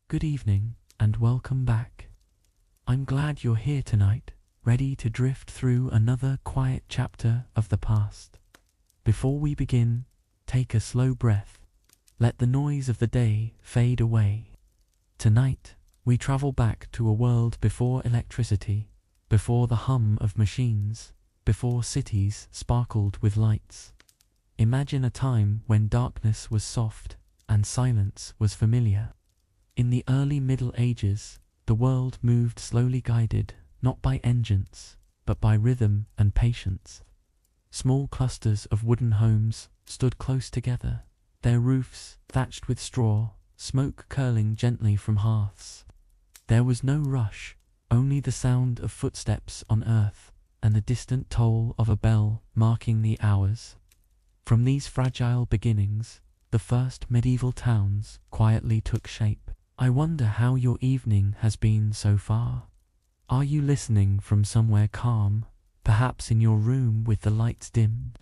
Good evening, and welcome back. I'm glad you're here tonight, ready to drift through another quiet chapter of the past. Before we begin, take a slow breath. Let the noise of the day fade away. Tonight, we travel back to a world before electricity, before the hum of machines, before cities sparkled with lights. Imagine a time when darkness was soft and silence was familiar. In the early Middle Ages, the world moved slowly, guided not by engines, but by rhythm and patience. Small clusters of wooden homes stood close together, their roofs thatched with straw, smoke curling gently from hearths. There was no rush, only the sound of footsteps on earth and the distant toll of a bell marking the hours. From these fragile beginnings, the first medieval towns quietly took shape. I wonder how your evening has been so far. Are you listening from somewhere calm, perhaps in your room with the lights dimmed?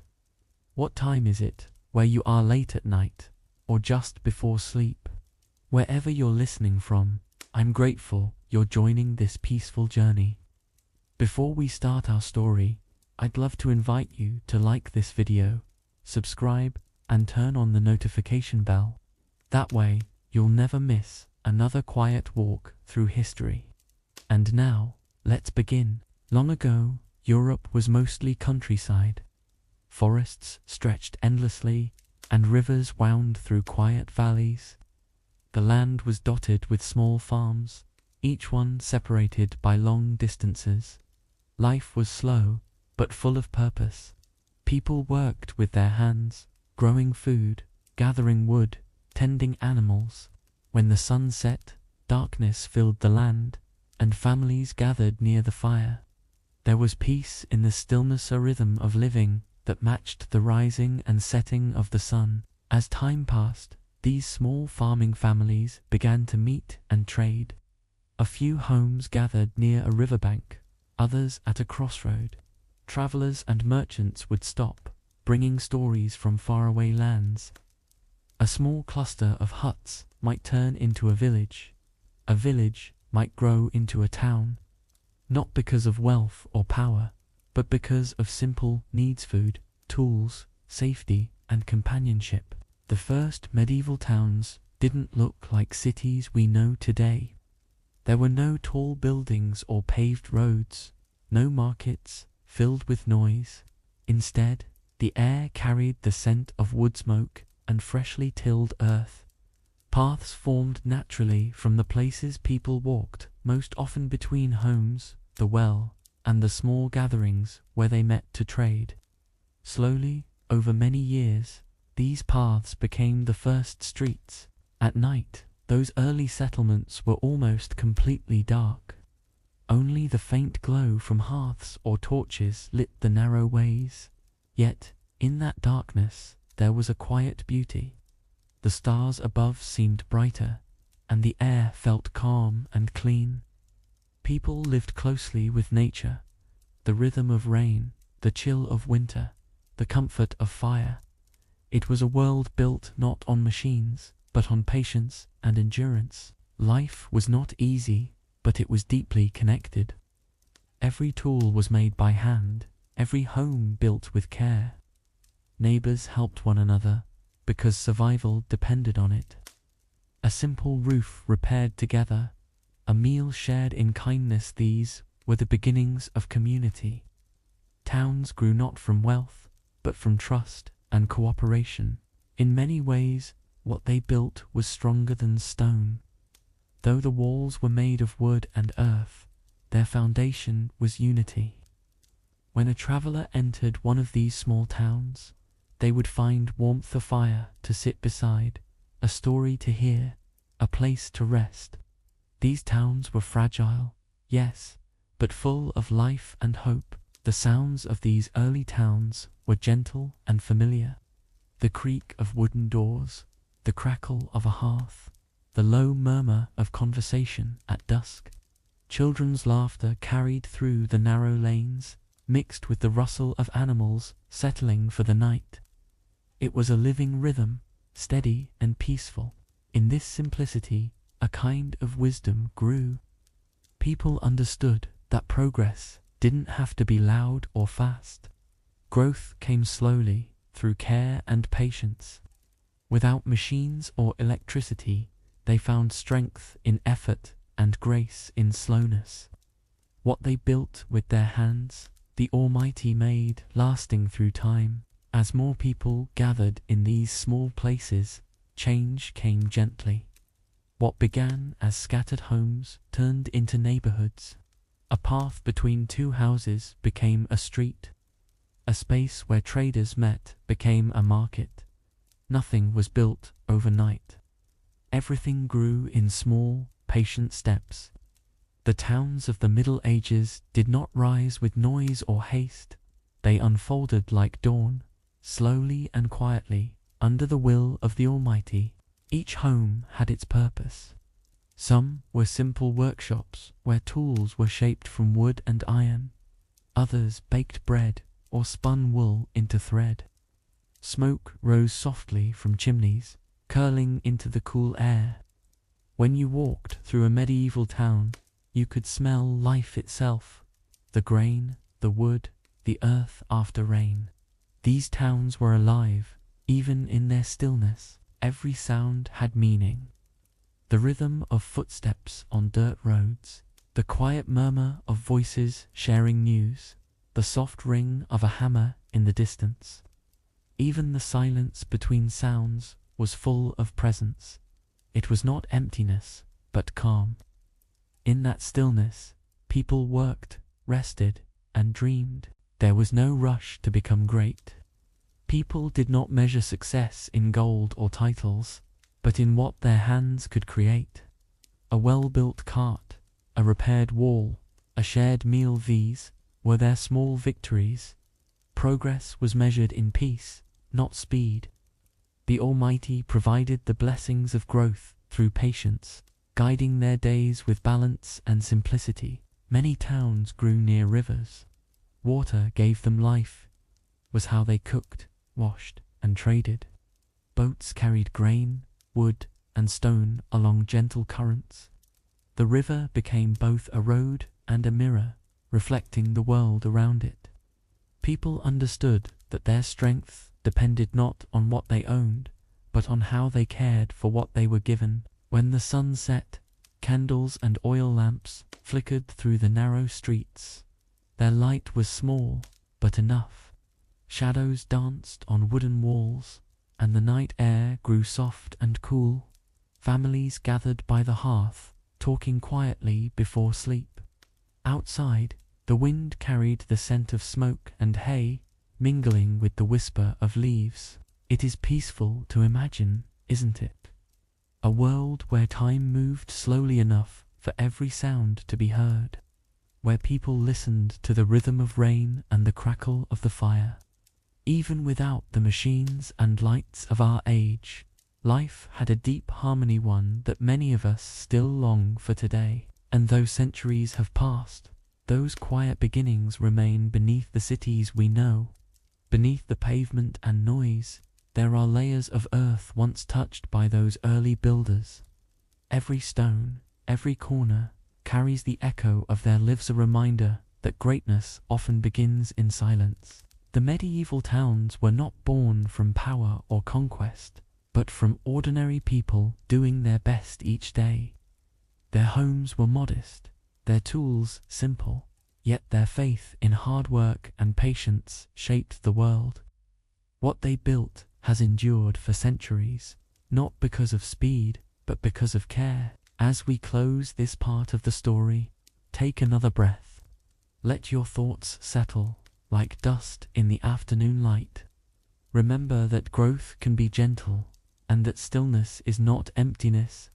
What time is it, where you are late at night, or just before sleep? Wherever you're listening from, I'm grateful you're joining this peaceful journey. Before we start our story, I'd love to invite you to like this video, subscribe, and turn on the notification bell. That way, you'll never miss another quiet walk through history. And now, let's begin. Long ago, Europe was mostly countryside. Forests stretched endlessly, and rivers wound through quiet valleys. The land was dotted with small farms, each one separated by long distances. Life was slow, but full of purpose. People worked with their hands, growing food, gathering wood, tending animals. When the sun set, darkness filled the land, and families gathered near the fire. There was peace in the stillness, a rhythm of living that matched the rising and setting of the sun. As time passed, these small farming families began to meet and trade. A few homes gathered near a riverbank, others at a crossroad. Travelers and merchants would stop, bringing stories from faraway lands. A small cluster of huts might turn into a village might grow into a town, not because of wealth or power, but because of simple needs: food, tools, safety, and companionship. The first medieval towns didn't look like cities we know today. There were no tall buildings or paved roads, no markets filled with noise. Instead, the air carried the scent of wood smoke and freshly tilled earth. Paths formed naturally from the places people walked, most often between homes, the well, and the small gatherings where they met to trade. Slowly, over many years, these paths became the first streets. At night, those early settlements were almost completely dark. Only the faint glow from hearths or torches lit the narrow ways. Yet, in that darkness, there was a quiet beauty. The stars above seemed brighter, and the air felt calm and clean. People lived closely with nature, the rhythm of rain, the chill of winter, the comfort of fire. It was a world built not on machines, but on patience and endurance. Life was not easy, but it was deeply connected. Every tool was made by hand, every home built with care. Neighbors helped one another, because survival depended on it. A simple roof repaired together, a meal shared in kindness, these were the beginnings of community. Towns grew not from wealth, but from trust and cooperation. In many ways, what they built was stronger than stone. Though the walls were made of wood and earth, their foundation was unity. When a traveler entered one of these small towns, they would find warmth, a fire to sit beside, a story to hear, a place to rest. These towns were fragile, yes, but full of life and hope. The sounds of these early towns were gentle and familiar. The creak of wooden doors, the crackle of a hearth, the low murmur of conversation at dusk. Children's laughter carried through the narrow lanes, mixed with the rustle of animals settling for the night. It was a living rhythm, steady and peaceful. In this simplicity, a kind of wisdom grew. People understood that progress didn't have to be loud or fast. Growth came slowly through care and patience. Without machines or electricity, they found strength in effort and grace in slowness. What they built with their hands, the Almighty made lasting through time. As more people gathered in these small places, change came gently. What began as scattered homes turned into neighborhoods. A path between two houses became a street. A space where traders met became a market. Nothing was built overnight. Everything grew in small, patient steps. The towns of the Middle Ages did not rise with noise or haste. They unfolded like dawn, slowly and quietly, under the will of the Almighty. Each home had its purpose. Some were simple workshops where tools were shaped from wood and iron. Others baked bread or spun wool into thread. Smoke rose softly from chimneys, curling into the cool air. When you walked through a medieval town, you could smell life itself, the grain, the wood, the earth after rain. These towns were alive, even in their stillness. Every sound had meaning. The rhythm of footsteps on dirt roads, the quiet murmur of voices sharing news, the soft ring of a hammer in the distance. Even the silence between sounds was full of presence. It was not emptiness, but calm. In that stillness, people worked, rested, and dreamed. There was no rush to become great. People did not measure success in gold or titles, but in what their hands could create. A well-built cart, a repaired wall, a shared meal, these were their small victories. Progress was measured in peace, not speed. The Almighty provided the blessings of growth through patience, guiding their days with balance and simplicity. Many towns grew near rivers. Water gave them life, was how they cooked, washed, and traded. Boats carried grain, wood, and stone along gentle currents. The river became both a road and a mirror, reflecting the world around it. People understood that their strength depended not on what they owned, but on how they cared for what they were given. When the sun set, candles and oil lamps flickered through the narrow streets. Their light was small, but enough. Shadows danced on wooden walls, and the night air grew soft and cool. Families gathered by the hearth, talking quietly before sleep. Outside, the wind carried the scent of smoke and hay, mingling with the whisper of leaves. It is peaceful to imagine, isn't it? A world where time moved slowly enough for every sound to be heard, where people listened to the rhythm of rain and the crackle of the fire. Even without the machines and lights of our age, life had a deep harmony, one that many of us still long for today. And though centuries have passed, those quiet beginnings remain beneath the cities we know. Beneath the pavement and noise, there are layers of earth once touched by those early builders. Every stone, every corner, carries the echo of their lives, a reminder that greatness often begins in silence. The medieval towns were not born from power or conquest, but from ordinary people doing their best each day. Their homes were modest, their tools simple, yet their faith in hard work and patience shaped the world. What they built has endured for centuries, not because of speed, but because of care. As we close this part of the story, take another breath. Let your thoughts settle like dust in the afternoon light. Remember that growth can be gentle, and that stillness is not emptiness,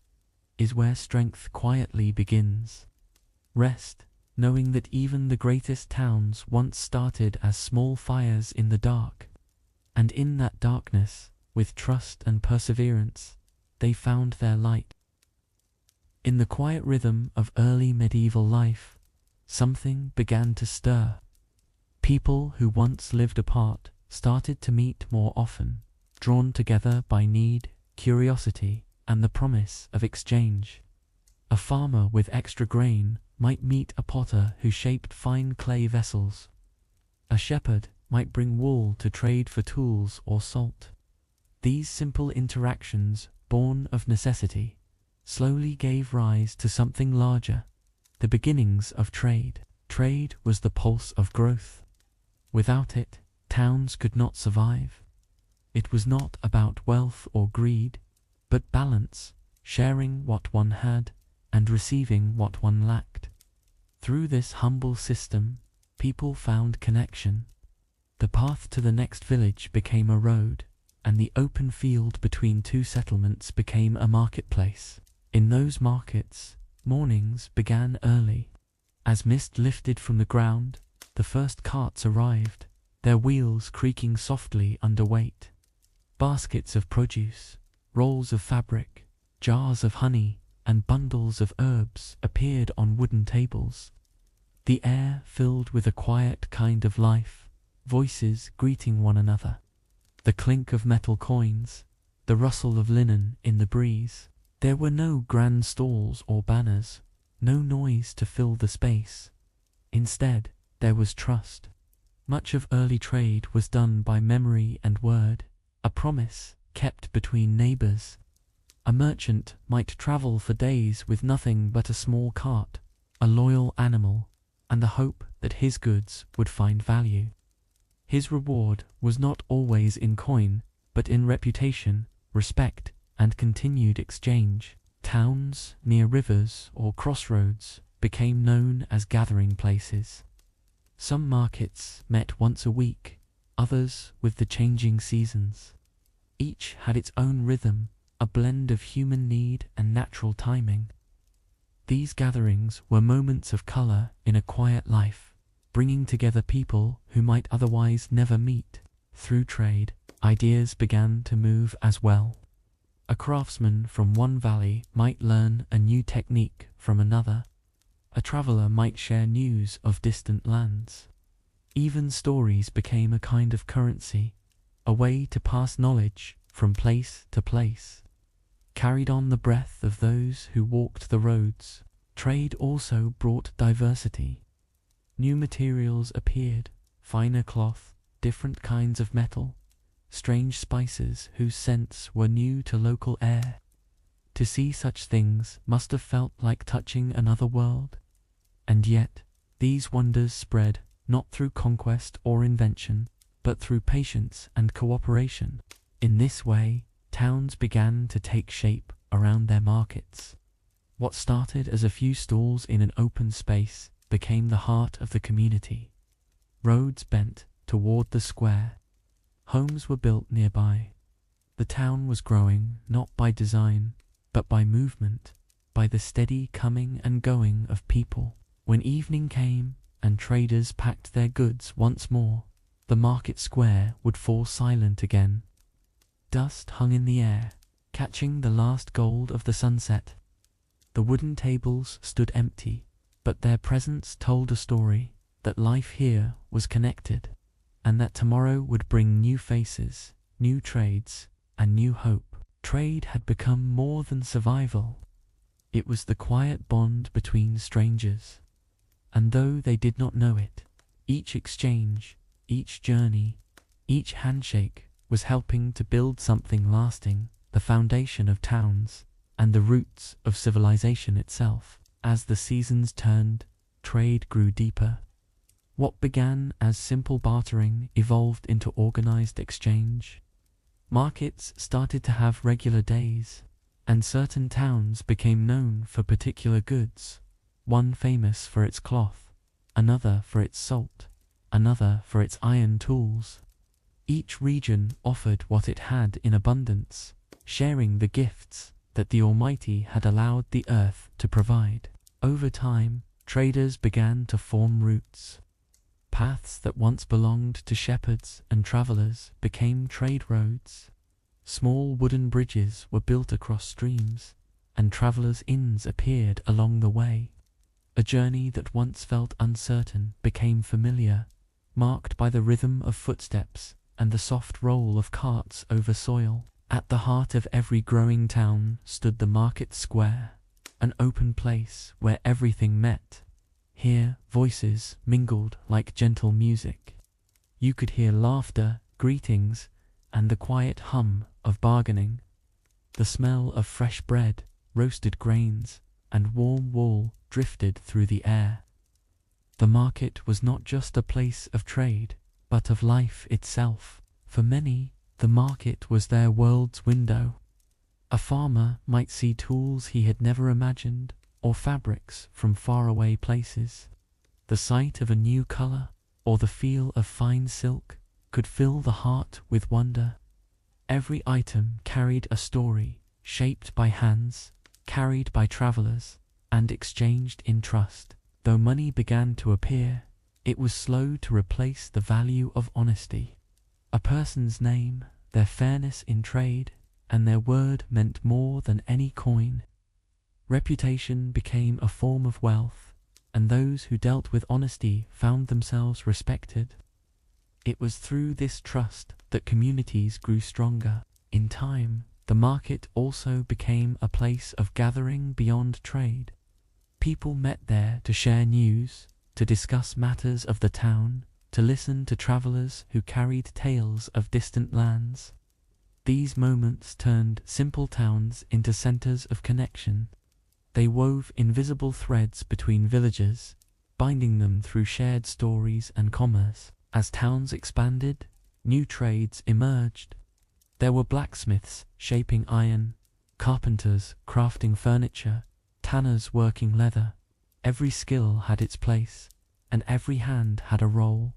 is where strength quietly begins. Rest, knowing that even the greatest towns once started as small fires in the dark. And in that darkness, with trust and perseverance, they found their light. In the quiet rhythm of early medieval life, something began to stir. People who once lived apart started to meet more often, drawn together by need, curiosity, and the promise of exchange. A farmer with extra grain might meet a potter who shaped fine clay vessels. A shepherd might bring wool to trade for tools or salt. These simple interactions, born of necessity, slowly gave rise to something larger, the beginnings of trade. Trade was the pulse of growth. Without it, towns could not survive. It was not about wealth or greed, but balance, sharing what one had and receiving what one lacked. Through this humble system, people found connection. The path to the next village became a road, and the open field between two settlements became a marketplace. In those markets, mornings began early. As mist lifted from the ground, the first carts arrived, their wheels creaking softly under weight. Baskets of produce, rolls of fabric, jars of honey, and bundles of herbs appeared on wooden tables. The air filled with a quiet kind of life, voices greeting one another. The clink of metal coins, the rustle of linen in the breeze. There were no grand stalls or banners, no noise to fill the space. Instead, there was trust. Much of early trade was done by memory and word, a promise kept between neighbors. A merchant might travel for days with nothing but a small cart, a loyal animal, and the hope that his goods would find value. His reward was not always in coin, but in reputation, respect, and continued exchange. Towns near rivers or crossroads became known as gathering places. Some markets met once a week, others with the changing seasons. Each had its own rhythm, a blend of human need and natural timing. These gatherings were moments of color in a quiet life, bringing together people who might otherwise never meet. Through trade, ideas began to move as well. A craftsman from one valley might learn a new technique from another. A traveler might share news of distant lands. Even stories became a kind of currency, a way to pass knowledge from place to place. Carried on the breath of those who walked the roads, trade also brought diversity. New materials appeared, finer cloth, different kinds of metal, strange spices whose scents were new to local air. To see such things must have felt like touching another world. And yet, these wonders spread not through conquest or invention, but through patience and cooperation. In this way, towns began to take shape around their markets. What started as a few stalls in an open space became the heart of the community. Roads bent toward the square. Homes were built nearby. The town was growing not by design, but by movement, by the steady coming and going of people. When evening came and traders packed their goods once more, the market square would fall silent again. Dust hung in the air, catching the last gold of the sunset. The wooden tables stood empty, but their presence told a story, that life here was connected, and that tomorrow would bring new faces, new trades, and new hope. Trade had become more than survival. It was the quiet bond between strangers. And though they did not know it, each exchange, each journey, each handshake was helping to build something lasting, the foundation of towns, and the roots of civilization itself. As the seasons turned, trade grew deeper. What began as simple bartering evolved into organized exchange. Markets started to have regular days, and certain towns became known for particular goods, one famous for its cloth, another for its salt, another for its iron tools. Each region offered what it had in abundance, sharing the gifts that the Almighty had allowed the earth to provide. Over time, traders began to form routes. Paths that once belonged to shepherds and travelers became trade roads. Small wooden bridges were built across streams, and travelers' inns appeared along the way. A journey that once felt uncertain became familiar, marked by the rhythm of footsteps and the soft roll of carts over soil. At the heart of every growing town stood the market square. an open place where everything met. Here, voices mingled like gentle music. You could hear laughter, greetings, and the quiet hum of bargaining. The smell of fresh bread, roasted grains, and warm wool drifted through the air. The market was not just a place of trade, but of life itself. For many, the market was their world's window. A farmer might see tools he had never imagined, or fabrics from faraway places. The sight of a new color, or the feel of fine silk, could fill the heart with wonder. Every item carried a story, shaped by hands, carried by travelers, and exchanged in trust. Though money began to appear, it was slow to replace the value of honesty. A person's name, their fairness in trade, and their word meant more than any coin. Reputation became a form of wealth, and those who dealt with honesty found themselves respected. It was through this trust that communities grew stronger. In time, the market also became a place of gathering beyond trade. People met there to share news, to discuss matters of the town, to listen to travelers who carried tales of distant lands. These moments turned simple towns into centers of connection. They wove invisible threads between villages, binding them through shared stories and commerce. As towns expanded, new trades emerged. There were blacksmiths shaping iron, carpenters crafting furniture, tanners working leather. Every skill had its place, and every hand had a role.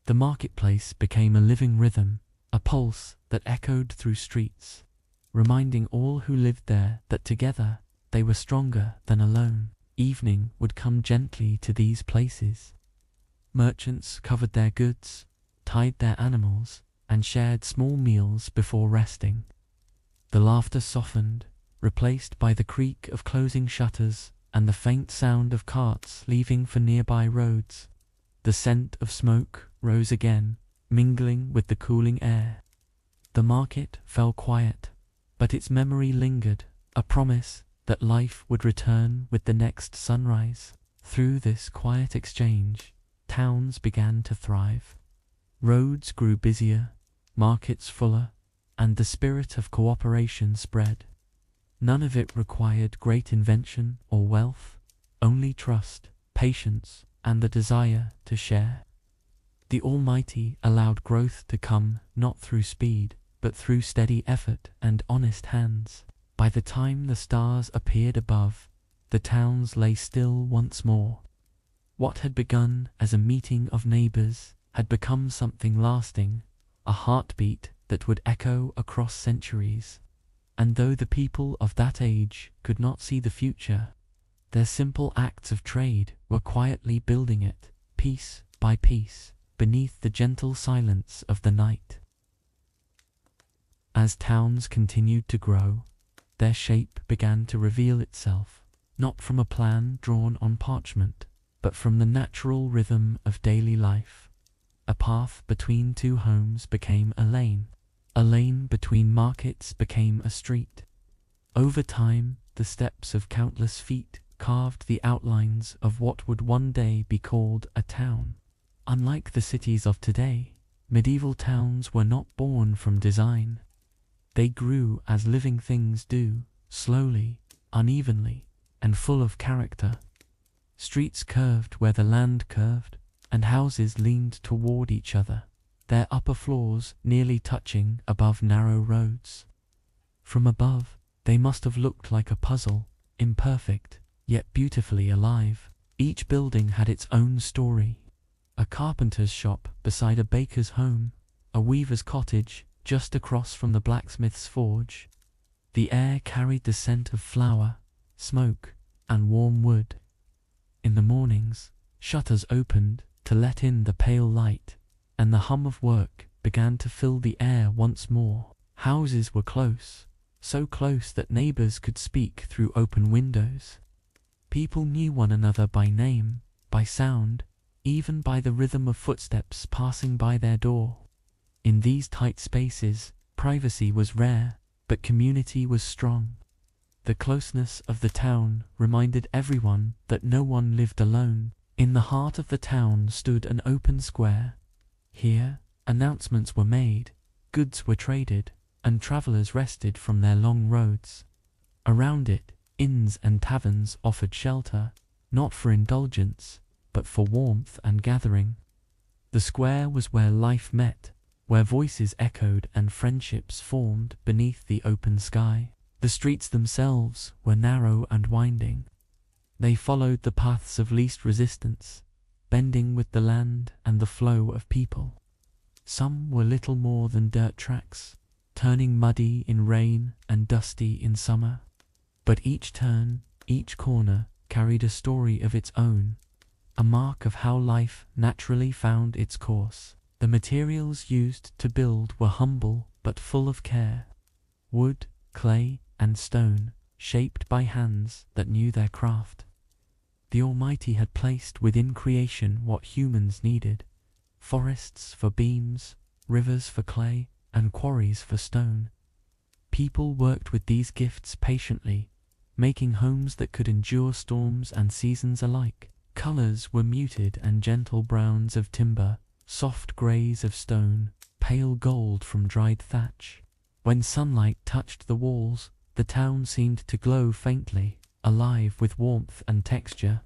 The marketplace became a living rhythm, a pulse that echoed through streets, reminding all who lived there that together they were stronger than alone. Evening would come gently to these places. Merchants covered their goods, tied their animals, and shared small meals before resting. The laughter softened, replaced by the creak of closing shutters and the faint sound of carts leaving for nearby roads. The scent of smoke rose again, mingling with the cooling air. The market fell quiet, but its memory lingered, a promise that life would return with the next sunrise. Through this quiet exchange, towns began to thrive. Roads grew busier, markets fuller, and the spirit of cooperation spread. None of it required great invention or wealth, only trust, patience, and the desire to share. The Almighty allowed growth to come not through speed, but through steady effort and honest hands. By the time the stars appeared above, the towns lay still once more. What had begun as a meeting of neighbors had become something lasting, a heartbeat that would echo across centuries. And though the people of that age could not see the future, their simple acts of trade were quietly building it, piece by piece, beneath the gentle silence of the night. As towns continued to grow, their shape began to reveal itself, not from a plan drawn on parchment, but from the natural rhythm of daily life. A path between two homes became a lane. A lane between markets became a street. Over time, the steps of countless feet carved the outlines of what would one day be called a town. Unlike the cities of today, medieval towns were not born from design. They grew as living things do, slowly, unevenly, and full of character. Streets curved where the land curved, and houses leaned toward each other, their upper floors nearly touching above narrow roads. From above, they must have looked like a puzzle, imperfect, yet beautifully alive. Each building had its own story. A carpenter's shop beside a baker's home, a weaver's cottage just across from the blacksmith's forge. The air carried the scent of flour, smoke, and warm wood. In the mornings, shutters opened to let in the pale light, and the hum of work began to fill the air once more. Houses were close, so close that neighbors could speak through open windows. People knew one another by name, by sound, even by the rhythm of footsteps passing by their door. In these tight spaces, privacy was rare, but community was strong. The closeness of the town reminded everyone that no one lived alone. In the heart of the town stood an open square. Here, announcements were made, goods were traded, and travelers rested from their long roads. Around it, inns and taverns offered shelter, not for indulgence, but for warmth and gathering. The square was where life met, where voices echoed and friendships formed beneath the open sky. The streets themselves were narrow and winding. They followed the paths of least resistance, bending with the land and the flow of people. Some were little more than dirt tracks, turning muddy in rain and dusty in summer. But each turn, each corner, carried a story of its own, a mark of how life naturally found its course. The materials used to build were humble but full of care. Wood, clay, and stone, shaped by hands that knew their craft. The Almighty had placed within creation what humans needed: forests for beams, rivers for clay, and quarries for stone. People worked with these gifts patiently, making homes that could endure storms and seasons alike. Colors were muted and gentle browns of timber, soft grays of stone, pale gold from dried thatch. When sunlight touched the walls, the town seemed to glow faintly, alive with warmth and texture.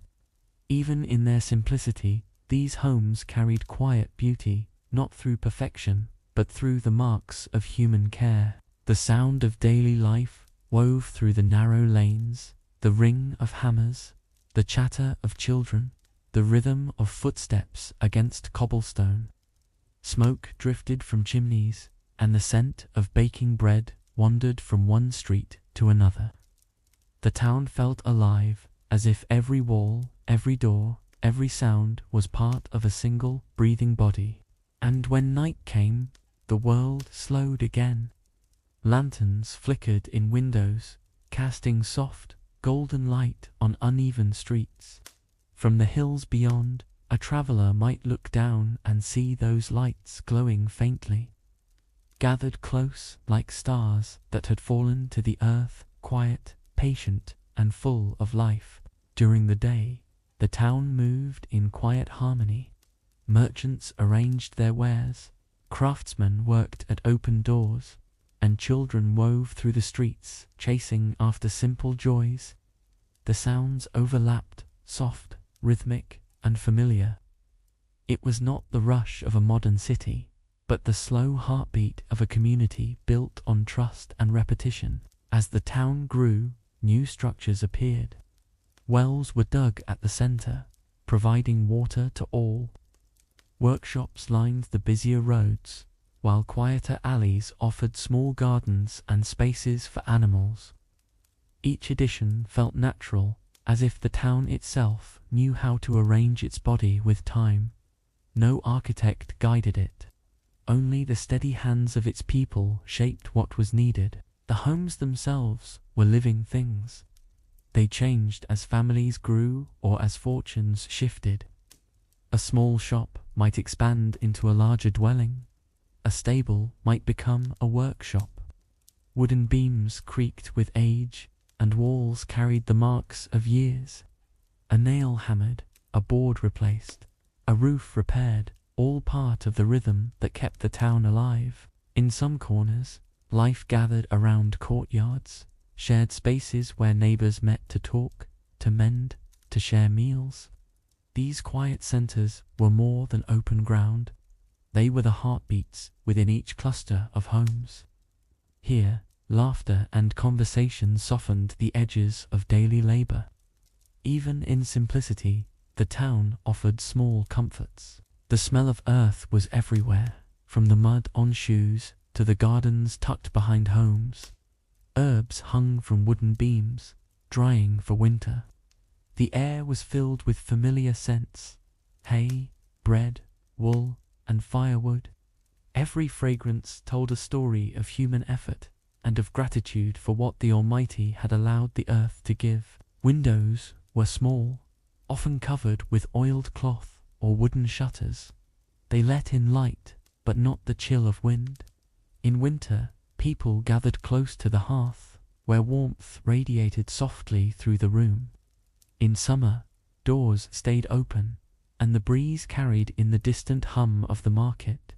Even in their simplicity, these homes carried quiet beauty, not through perfection, but through the marks of human care. The sound of daily life wove through the narrow lanes, the ring of hammers, the chatter of children, the rhythm of footsteps against cobblestone. Smoke drifted from chimneys, and the scent of baking bread wandered from one street to another. The town felt alive, as if every wall, every door, every sound was part of a single, breathing body. And when night came, the world slowed again. Lanterns flickered in windows, casting soft, golden light on uneven streets. From the hills beyond, a traveler might look down and see those lights glowing faintly, gathered close like stars that had fallen to the earth, quiet, patient, and full of life. During the day, the town moved in quiet harmony. Merchants arranged their wares, craftsmen worked at open doors, and children wove through the streets, chasing after simple joys. The sounds overlapped, soft, rhythmic, and familiar. It was not the rush of a modern city, but the slow heartbeat of a community built on trust and repetition. As the town grew, new structures appeared. Wells were dug at the center, providing water to all. Workshops lined the busier roads, while quieter alleys offered small gardens and spaces for animals. Each addition felt natural, as if the town itself knew how to arrange its body with time. No architect guided it. Only the steady hands of its people shaped what was needed. The homes themselves were living things. They changed as families grew or as fortunes shifted. A small shop might expand into a larger dwelling. A stable might become a workshop. Wooden beams creaked with age, and walls carried the marks of years. A nail hammered, a board replaced, a roof repaired, all part of the rhythm that kept the town alive. In some corners, life gathered around courtyards, shared spaces where neighbors met to talk, to mend, to share meals. These quiet centers were more than open ground. They were the heartbeats within each cluster of homes. Here, laughter and conversation softened the edges of daily labor. Even in simplicity, the town offered small comforts. The smell of earth was everywhere, from the mud on shoes to the gardens tucked behind homes. Herbs hung from wooden beams, drying for winter. The air was filled with familiar scents: hay, bread, wool, and firewood. Every fragrance told a story of human effort and of gratitude for what the Almighty had allowed the earth to give. Windows were small, often covered with oiled cloth or wooden shutters. They let in light, but not the chill of wind. In winter, people gathered close to the hearth, where warmth radiated softly through the room. In summer, doors stayed open, and the breeze carried in the distant hum of the market.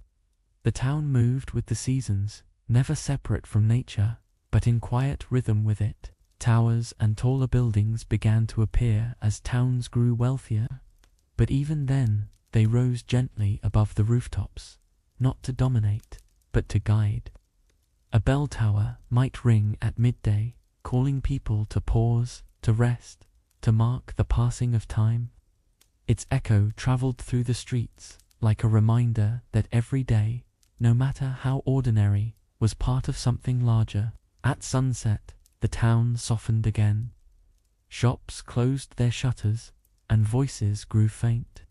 The town moved with the seasons, never separate from nature, but in quiet rhythm with it. Towers and taller buildings began to appear as towns grew wealthier, but even then they rose gently above the rooftops, not to dominate, but to guide. A bell tower might ring at midday, calling people to pause, to rest, to mark the passing of time. Its echo traveled through the streets like a reminder that every day, no matter how ordinary, was part of something larger. At sunset, the town softened again. Shops closed their shutters, and voices grew faint.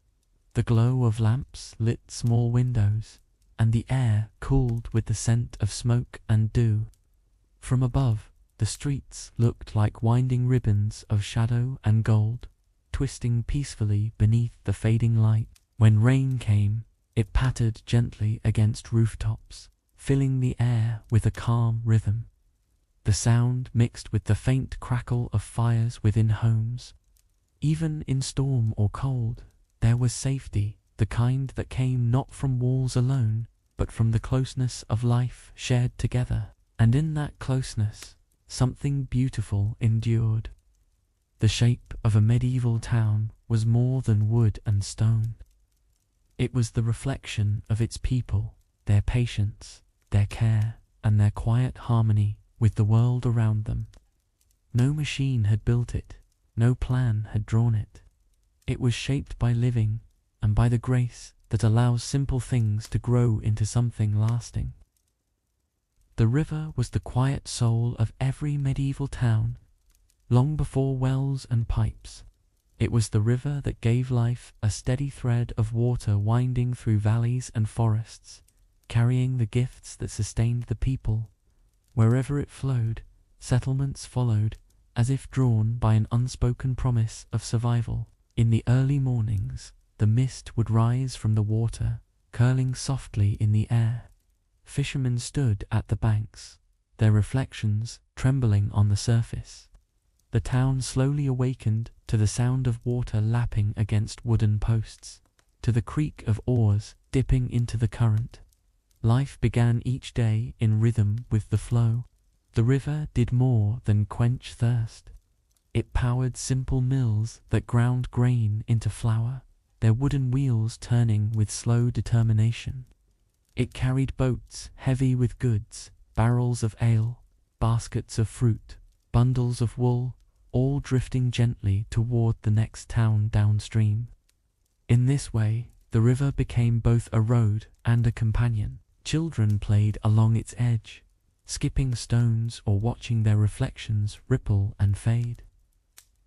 The glow of lamps lit small windows, and the air cooled with the scent of smoke and dew. From above, the streets looked like winding ribbons of shadow and gold, twisting peacefully beneath the fading light. When rain came, it pattered gently against rooftops, filling the air with a calm rhythm. The sound mixed with the faint crackle of fires within homes. Even in storm or cold, there was safety, the kind that came not from walls alone, but from the closeness of life shared together. And in that closeness, something beautiful endured. The shape of a medieval town was more than wood and stone. It was the reflection of its people, their patience, their care, and their quiet harmony with the world around them. No machine had built it, no plan had drawn it. It was shaped by living, and by the grace that allows simple things to grow into something lasting. The river was the quiet soul of every medieval town, long before wells and pipes. It was the river that gave life a steady thread of water winding through valleys and forests, carrying the gifts that sustained the people. Wherever it flowed, settlements followed, as if drawn by an unspoken promise of survival. In the early mornings, the mist would rise from the water, curling softly in the air. Fishermen stood at the banks, their reflections trembling on the surface. The town slowly awakened to the sound of water lapping against wooden posts, to the creak of oars dipping into the current. Life began each day in rhythm with the flow. The river did more than quench thirst. It powered simple mills that ground grain into flour, their wooden wheels turning with slow determination. It carried boats heavy with goods, barrels of ale, baskets of fruit, bundles of wool, all drifting gently toward the next town downstream. In this way, the river became both a road and a companion. Children played along its edge, skipping stones or watching their reflections ripple and fade.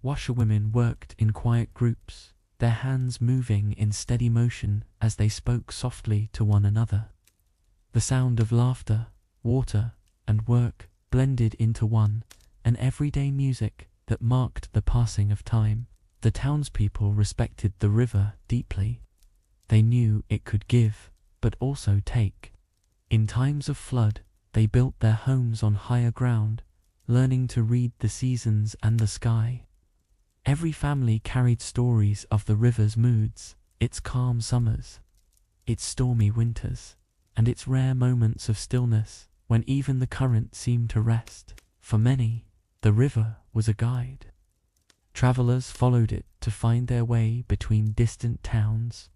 Washerwomen worked in quiet groups, their hands moving in steady motion as they spoke softly to one another. The sound of laughter, water, and work blended into one, an everyday music that marked the passing of time. The townspeople respected the river deeply. They knew it could give, but also take. In times of flood, they built their homes on higher ground, learning to read the seasons and the sky. Every family carried stories of the river's moods, its calm summers, its stormy winters, and its rare moments of stillness when even the current seemed to rest. For many, the river was a guide. Travelers followed it to find their way between distant towns.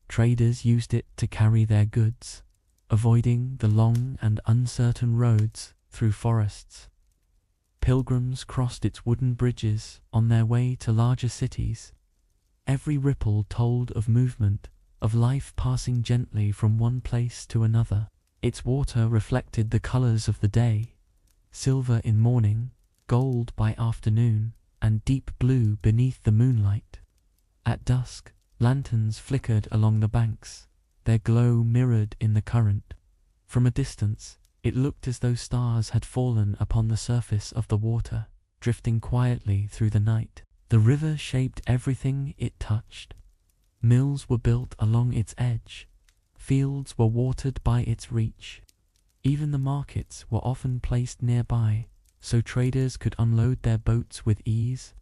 Traders used it to carry their goods, avoiding the long and uncertain roads through forests. Pilgrims crossed its wooden bridges on their way to larger cities. Every ripple told of movement, of life passing gently from one place to another. Its water reflected the colors of the day, silver in morning, gold by afternoon, and deep blue beneath the moonlight. At dusk, lanterns flickered along the banks, their glow mirrored in the current. From a distance, it looked as though stars had fallen upon the surface of the water, drifting quietly through the night. The river shaped everything it touched. Mills were built along its edge. Fields were watered by its reach. Even the markets were often placed nearby, so traders could unload their boats with ease.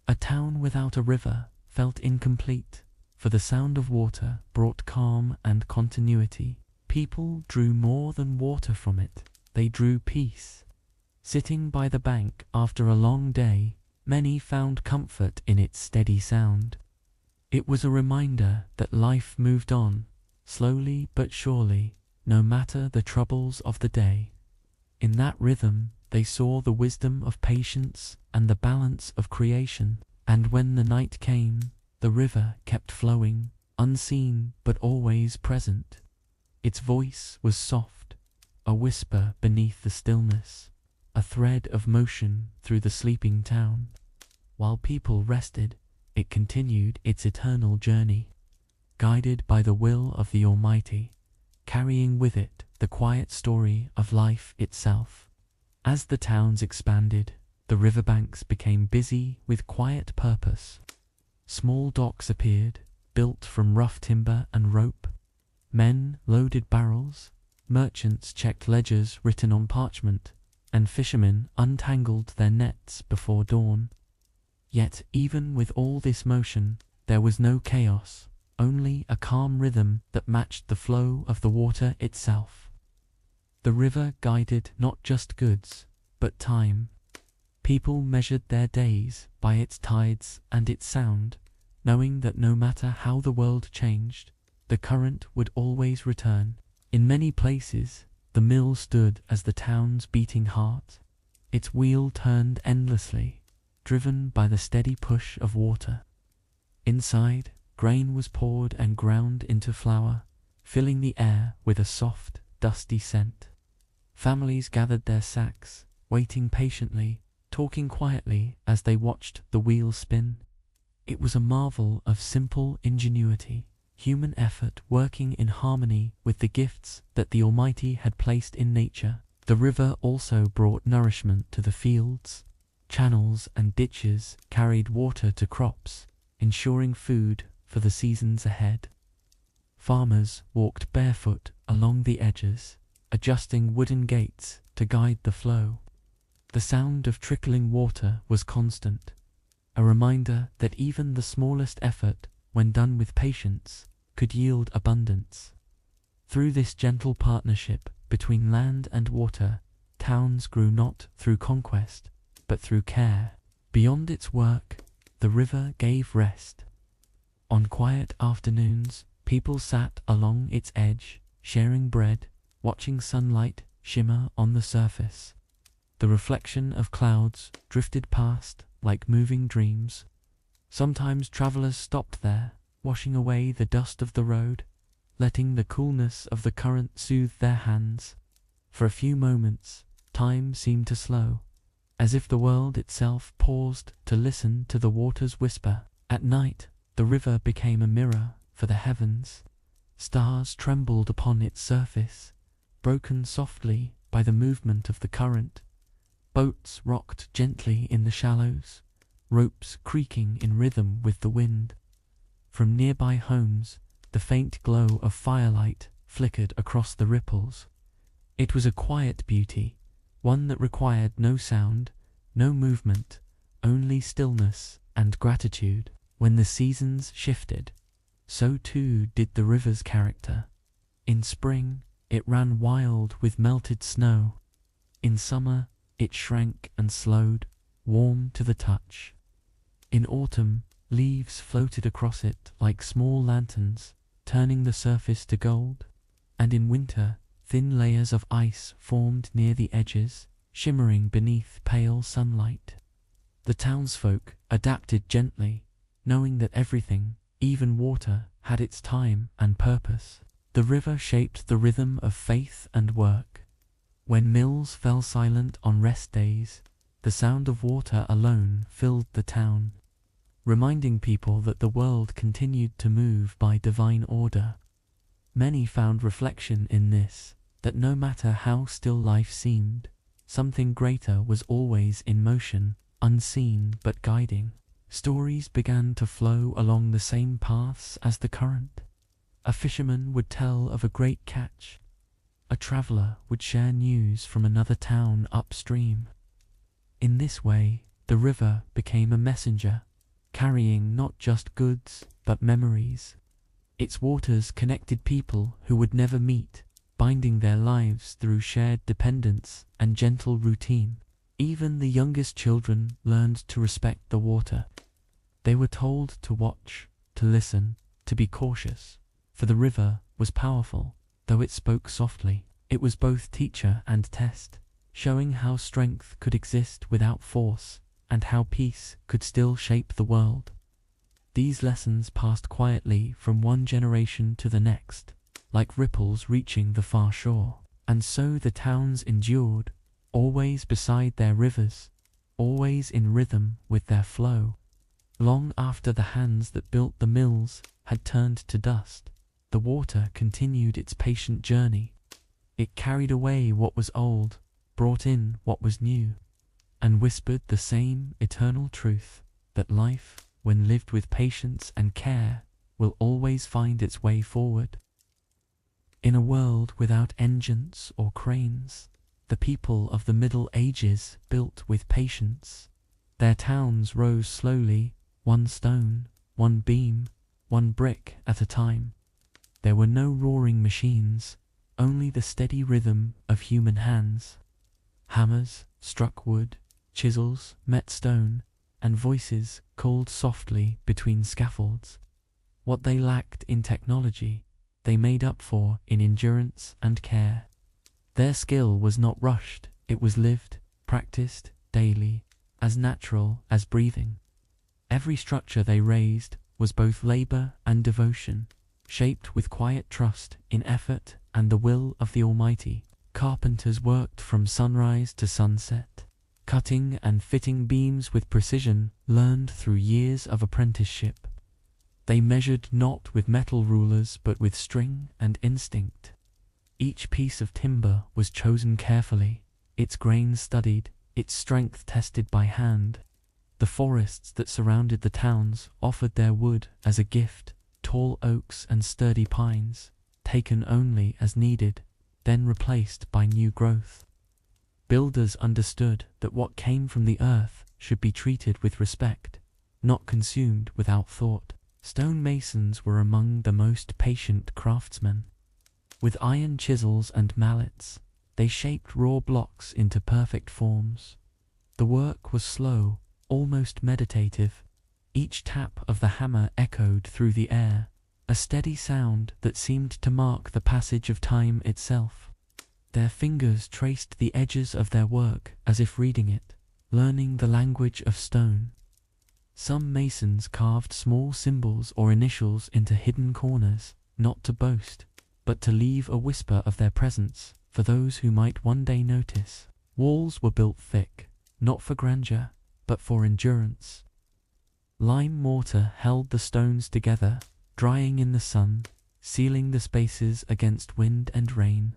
A town without a river felt incomplete, for the sound of water brought calm and continuity. People drew more than water from it, they drew peace. Sitting by the bank after a long day, many found comfort in its steady sound. It was a reminder that life moved on, slowly but surely, no matter the troubles of the day. In that rhythm, they saw the wisdom of patience and the balance of creation, and when the night came, the river kept flowing, unseen but always present. Its voice was soft, a whisper beneath the stillness, a thread of motion through the sleeping town. While people rested, it continued its eternal journey, guided by the will of the Almighty, carrying with it the quiet story of life itself. As the towns expanded, the riverbanks became busy with quiet purpose. Small docks appeared, built from rough timber and rope. Men loaded barrels, merchants checked ledgers written on parchment, and fishermen untangled their nets before dawn. Yet even with all this motion, there was no chaos, only a calm rhythm that matched the flow of the water itself. The river guided not just goods, but time. People measured their days by its tides and its sound, knowing that no matter how the world changed, the current would always return. In many places, the mill stood as the town's beating heart. Its wheel turned endlessly, driven by the steady push of water. Inside, grain was poured and ground into flour, filling the air with a soft, dusty scent. Families gathered their sacks, waiting patiently, talking quietly as they watched the wheel spin. It was a marvel of simple ingenuity, human effort working in harmony with the gifts that the Almighty had placed in nature. The river also brought nourishment to the fields. Channels and ditches carried water to crops, ensuring food for the seasons ahead. Farmers walked barefoot along the edges, adjusting wooden gates to guide the flow. The sound of trickling water was constant, a reminder that even the smallest effort, when done with patience, could yield abundance. Through this gentle partnership between land and water, towns grew not through conquest, but through care. Beyond its work, the river gave rest. On quiet afternoons, people sat along its edge, sharing bread, watching sunlight shimmer on the surface. The reflection of clouds drifted past like moving dreams. Sometimes travelers stopped there, washing away the dust of the road, letting the coolness of the current soothe their hands. For a few moments, time seemed to slow, as if the world itself paused to listen to the water's whisper. At night, the river became a mirror for the heavens. Stars trembled upon its surface, broken softly by the movement of the current. Boats rocked gently in the shallows, ropes creaking in rhythm with the wind. From nearby homes, the faint glow of firelight flickered across the ripples. It was a quiet beauty, one that required no sound, no movement, only stillness and gratitude. When the seasons shifted, so too did the river's character. In spring, it ran wild with melted snow. In summer, it shrank and slowed, warm to the touch. In autumn, leaves floated across it like small lanterns, turning the surface to gold. And in winter, thin layers of ice formed near the edges, shimmering beneath pale sunlight. The townsfolk adapted gently, knowing that everything, even water, had its time and purpose. The river shaped the rhythm of faith and work. When mills fell silent on rest days, the sound of water alone filled the town, reminding people that the world continued to move by divine order. Many found reflection in this, that no matter how still life seemed, something greater was always in motion, unseen but guiding. Stories began to flow along the same paths as the current. A fisherman would tell of a great catch. A traveler would share news from another town upstream. In this way, the river became a messenger, carrying not just goods, but memories. Its waters connected people who would never meet, binding their lives through shared dependence and gentle routine. Even the youngest children learned to respect the water. They were told to watch, to listen, to be cautious, for the river was powerful. Though it spoke softly, it was both teacher and test, showing how strength could exist without force, and how peace could still shape the world. These lessons passed quietly from one generation to the next, like ripples reaching the far shore. And so the towns endured, always beside their rivers, always in rhythm with their flow. Long after the hands that built the mills had turned to dust, the water continued its patient journey. It carried away what was old, brought in what was new, and whispered the same eternal truth, that life, when lived with patience and care, will always find its way forward. In a world without engines or cranes, the people of the Middle Ages built with patience. Their towns rose slowly, one stone, one beam, one brick at a time. There were no roaring machines, only the steady rhythm of human hands. Hammers struck wood, chisels met stone, and voices called softly between scaffolds. What they lacked in technology, they made up for in endurance and care. Their skill was not rushed, it was lived, practiced daily, as natural as breathing. Every structure they raised was both labor and devotion, shaped with quiet trust in effort and the will of the Almighty. Carpenters worked from sunrise to sunset, cutting and fitting beams with precision learned through years of apprenticeship. They measured not with metal rulers but with string and instinct. Each piece of timber was chosen carefully, its grains studied, its strength tested by hand. The forests that surrounded the towns offered their wood as a gift, tall oaks and sturdy pines, taken only as needed, then replaced by new growth. Builders understood that what came from the earth should be treated with respect, not consumed without thought. Stonemasons were among the most patient craftsmen. With iron chisels and mallets, they shaped raw blocks into perfect forms. The work was slow, almost meditative. Each tap of the hammer echoed through the air, a steady sound that seemed to mark the passage of time itself. Their fingers traced the edges of their work as if reading it, learning the language of stone. Some masons carved small symbols or initials into hidden corners, not to boast, but to leave a whisper of their presence for those who might one day notice. Walls were built thick, not for grandeur, but for endurance. Lime mortar held the stones together, drying in the sun, sealing the spaces against wind and rain.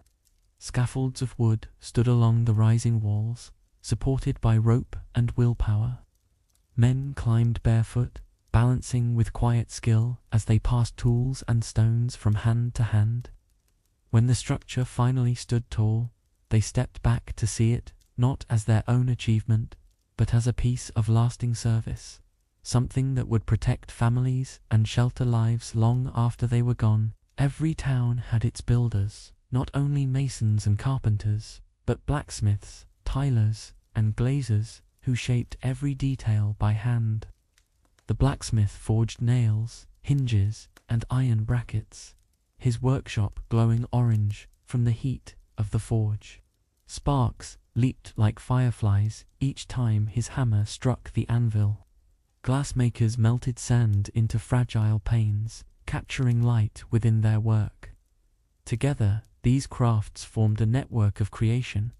Scaffolds of wood stood along the rising walls, supported by rope and willpower. Men climbed barefoot, balancing with quiet skill as they passed tools and stones from hand to hand. When the structure finally stood tall, they stepped back to see it, not as their own achievement, but as a piece of lasting service, something that would protect families and shelter lives long after they were gone. Every town had its builders, not only masons and carpenters, but blacksmiths, tilers, and glazers, who shaped every detail by hand. The blacksmith forged nails, hinges, and iron brackets, his workshop glowing orange from the heat of the forge. Sparks leaped like fireflies each time his hammer struck the anvil. Glassmakers melted sand into fragile panes, capturing light within their work. Together, these crafts formed a network of creation,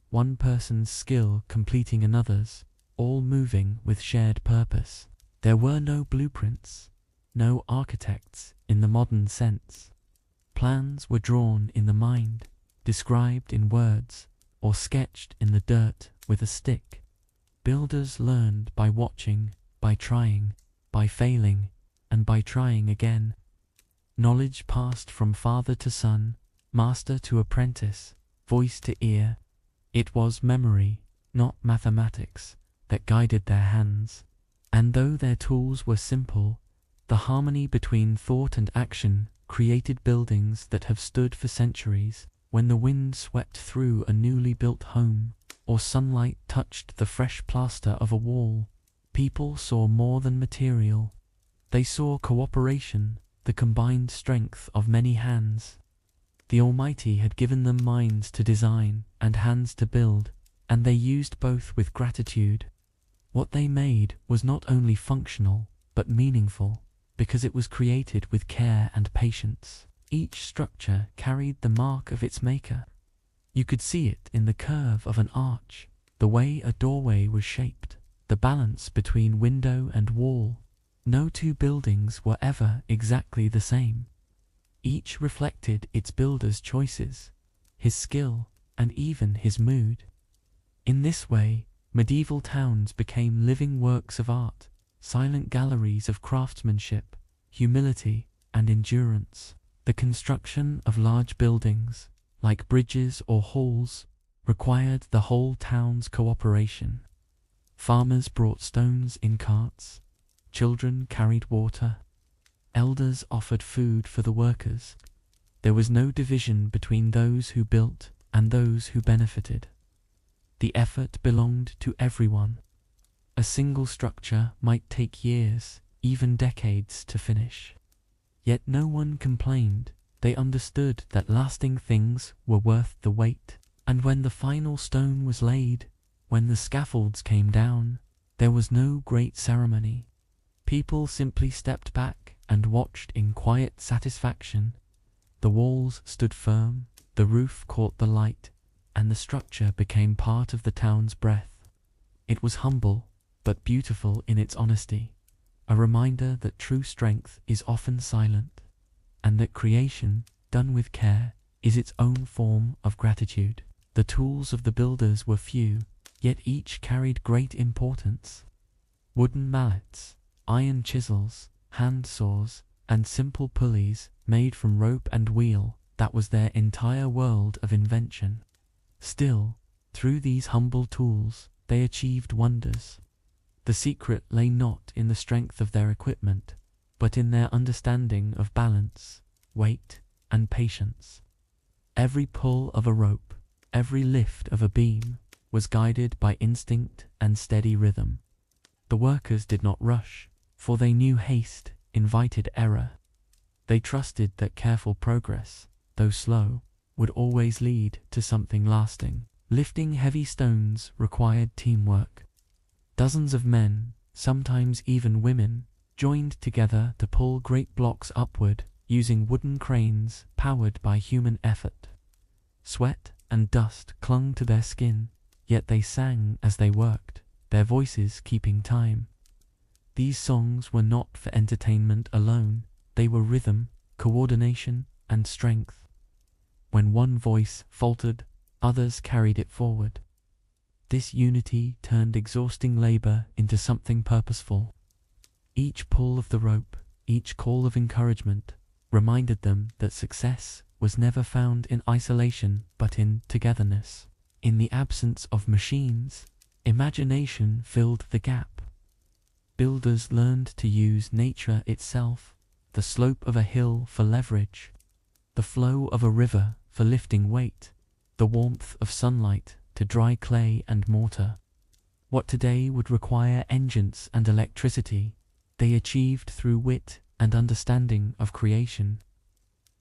one person's skill completing another's, all moving with shared purpose. There were no blueprints, no architects in the modern sense. Plans were drawn in the mind, described in words, or sketched in the dirt with a stick. Builders learned by watching, by trying, by failing, and by trying again. Knowledge passed from father to son, master to apprentice, voice to ear. It was memory, not mathematics, that guided their hands. And though their tools were simple, the harmony between thought and action created buildings that have stood for centuries. When the wind swept through a newly built home, or sunlight touched the fresh plaster of a wall, people saw more than material. They saw cooperation, the combined strength of many hands. The Almighty had given them minds to design and hands to build, and they used both with gratitude. What they made was not only functional, but meaningful, because it was created with care and patience. Each structure carried the mark of its maker. You could see it in the curve of an arch, the way a doorway was shaped, the balance between window and wall. No two buildings were ever exactly the same. Each reflected its builder's choices, his skill, and even his mood. In this way, medieval towns became living works of art, silent galleries of craftsmanship, humility, and endurance. The construction of large buildings, like bridges or halls, required the whole town's cooperation. Farmers brought stones in carts, children carried water, elders offered food for the workers. There was no division between those who built and those who benefited. The effort belonged to everyone. A single structure might take years, even decades, to finish. Yet no one complained. They understood that lasting things were worth the wait. And when the final stone was laid, when the scaffolds came down, there was no great ceremony. People simply stepped back and watched in quiet satisfaction. The walls stood firm, the roof caught the light, and the structure became part of the town's breath. It was humble, but beautiful in its honesty, a reminder that true strength is often silent, and that creation, done with care, is its own form of gratitude. The tools of the builders were few, yet each carried great importance. Wooden mallets, iron chisels, hand saws, and simple pulleys made from rope and wheel, that was their entire world of invention. Still, through these humble tools, they achieved wonders. The secret lay not in the strength of their equipment, but in their understanding of balance, weight, and patience. Every pull of a rope, every lift of a beam, was guided by instinct and steady rhythm. The workers did not rush, for they knew haste invited error. They trusted that careful progress, though slow, would always lead to something lasting. Lifting heavy stones required teamwork. Dozens of men, sometimes even women, joined together to pull great blocks upward using wooden cranes powered by human effort. Sweat and dust clung to their skin, yet they sang as they worked, their voices keeping time. These songs were not for entertainment alone, they were rhythm, coordination, and strength. When one voice faltered, others carried it forward. This unity turned exhausting labor into something purposeful. Each pull of the rope, each call of encouragement, reminded them that success was never found in isolation but in togetherness. In the absence of machines, imagination filled the gap. Builders learned to use nature itself, the slope of a hill for leverage, the flow of a river for lifting weight, the warmth of sunlight to dry clay and mortar. What today would require engines and electricity, they achieved through wit and understanding of creation.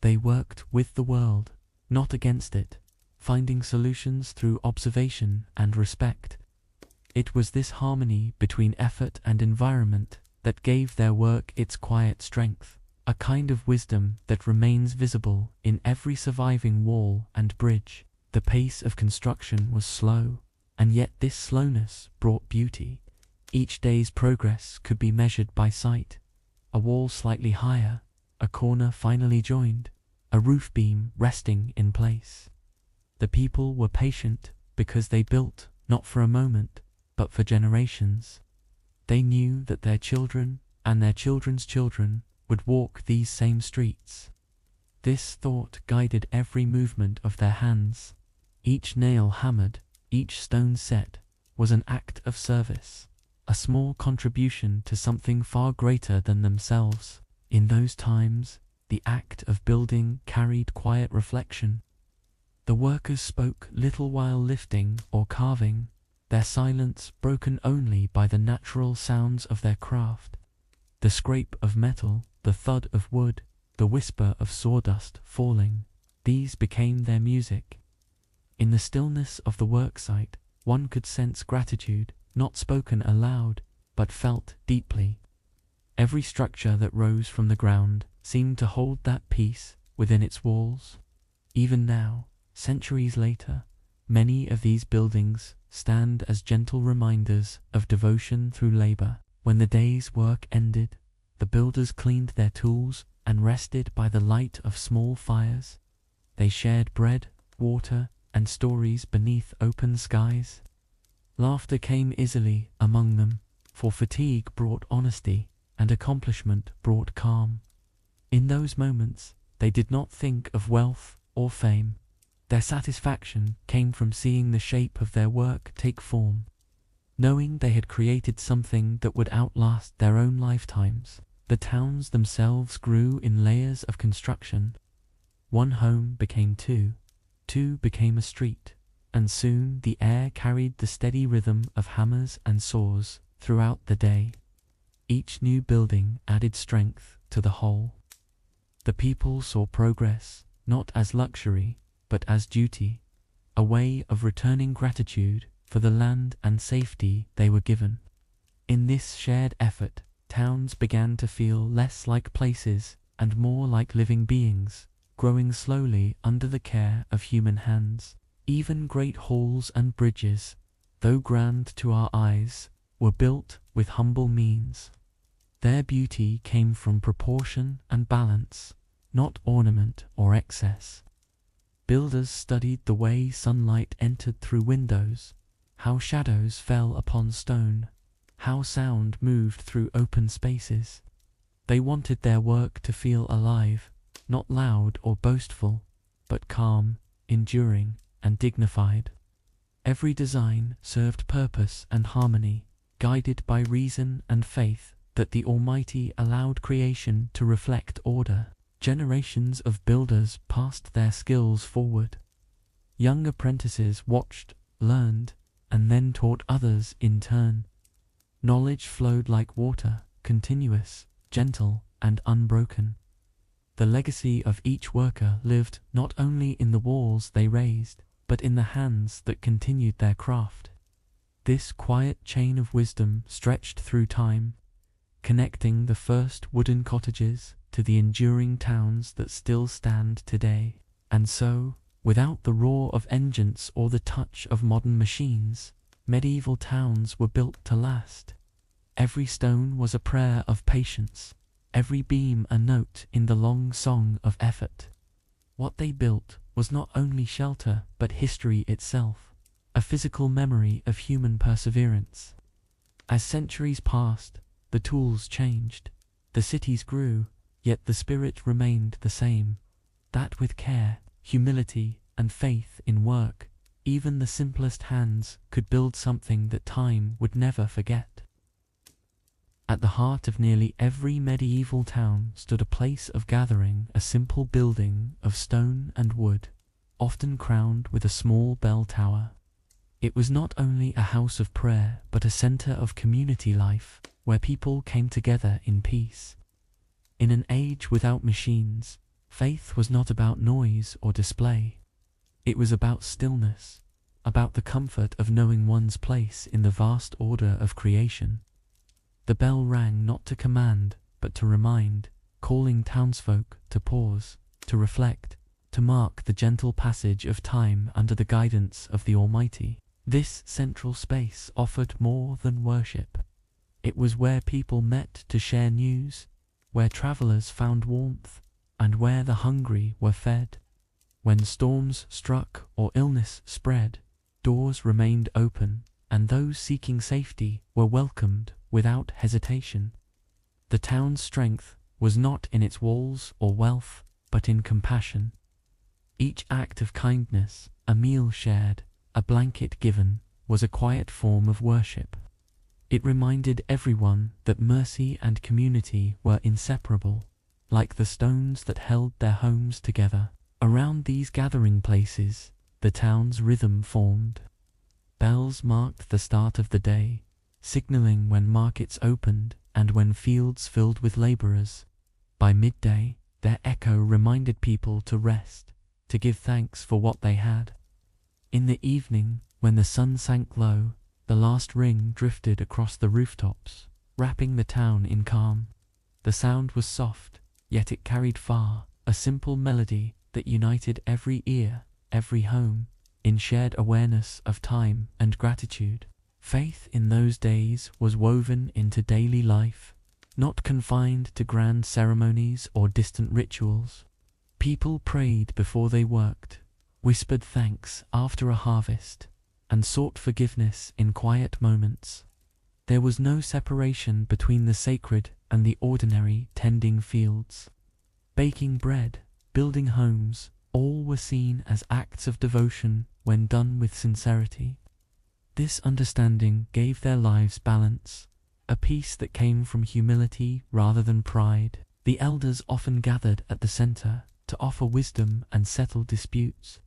They worked with the world, not against it, finding solutions through observation and respect. It was this harmony between effort and environment that gave their work its quiet strength, a kind of wisdom that remains visible in every surviving wall and bridge. The pace of construction was slow, and yet this slowness brought beauty. Each day's progress could be measured by sight. A wall slightly higher, a corner finally joined, a roof beam resting in place. The people were patient because they built not for a moment, but for generations. They knew that their children and their children's children would walk these same streets. This thought guided every movement of their hands. Each nail hammered, each stone set, was an act of service, a small contribution to something far greater than themselves. In those times, the act of building carried quiet reflection. The workers spoke little while lifting or carving, their silence broken only by the natural sounds of their craft. The scrape of metal, the thud of wood, the whisper of sawdust falling, these became their music. In the stillness of the worksite, one could sense gratitude, not spoken aloud, but felt deeply. Every structure that rose from the ground seemed to hold that peace within its walls. Even now, centuries later, many of these buildings stand as gentle reminders of devotion through labor. When the day's work ended, the builders cleaned their tools and rested by the light of small fires. They shared bread, water, and stories beneath open skies. Laughter came easily among them, for fatigue brought honesty, and accomplishment brought calm. In those moments, they did not think of wealth or fame. Their satisfaction came from seeing the shape of their work take form. Knowing they had created something that would outlast their own lifetimes, the towns themselves grew in layers of construction. One home became two, two became a street, and soon the air carried the steady rhythm of hammers and saws throughout the day. Each new building added strength to the whole. The people saw progress, not as luxury, but as duty, a way of returning gratitude for the land and safety they were given. In this shared effort, towns began to feel less like places and more like living beings, growing slowly under the care of human hands. Even great halls and bridges, though grand to our eyes, were built with humble means. Their beauty came from proportion and balance, not ornament or excess. Builders studied the way sunlight entered through windows, how shadows fell upon stone, how sound moved through open spaces. They wanted their work to feel alive, not loud or boastful, but calm, enduring, and dignified. Every design served purpose and harmony, guided by reason and faith that the Almighty allowed creation to reflect order. Generations of builders passed their skills forward. Young apprentices watched, learned, and then taught others in turn. Knowledge flowed like water, continuous, gentle, and unbroken. The legacy of each worker lived not only in the walls they raised, but in the hands that continued their craft. This quiet chain of wisdom stretched through time, connecting the first wooden cottages to the enduring towns that still stand today. And so, without the roar of engines or the touch of modern machines, medieval towns were built to last. Every stone was a prayer of patience, every beam a note in the long song of effort. What they built was not only shelter but history itself, a physical memory of human perseverance. As centuries passed, the tools changed, the cities grew, yet the spirit remained the same, that with care, humility, and faith in work, even the simplest hands could build something that time would never forget. At the heart of nearly every medieval town stood a place of gathering, a simple building of stone and wood, often crowned with a small bell tower. It was not only a house of prayer, but a center of community life, where people came together in peace. In an age without machines, faith was not about noise or display. It was about stillness, about the comfort of knowing one's place in the vast order of creation. The bell rang not to command, but to remind, calling townsfolk to pause, to reflect, to mark the gentle passage of time under the guidance of the Almighty. This central space offered more than worship. It was where people met to share news, where travelers found warmth, and where the hungry were fed. When storms struck or illness spread, doors remained open, and those seeking safety were welcomed without hesitation. The town's strength was not in its walls or wealth, but in compassion. Each act of kindness, a meal shared, a blanket given, was a quiet form of worship. It reminded everyone that mercy and community were inseparable, like the stones that held their homes together. Around these gathering places, the town's rhythm formed. Bells marked the start of the day, signaling when markets opened and when fields filled with laborers. By midday, their echo reminded people to rest, to give thanks for what they had. In the evening, when the sun sank low, the last ring drifted across the rooftops, wrapping the town in calm. The sound was soft, yet it carried far, a simple melody that united every ear, every home, in shared awareness of time and gratitude. Faith in those days was woven into daily life, not confined to grand ceremonies or distant rituals. People prayed before they worked, whispered thanks after a harvest, and sought forgiveness in quiet moments. There was no separation between the sacred and the ordinary, tending fields, baking bread, building homes, all were seen as acts of devotion when done with sincerity. This understanding gave their lives balance, a peace that came from humility rather than pride. The elders often gathered at the center to offer wisdom and settle disputes.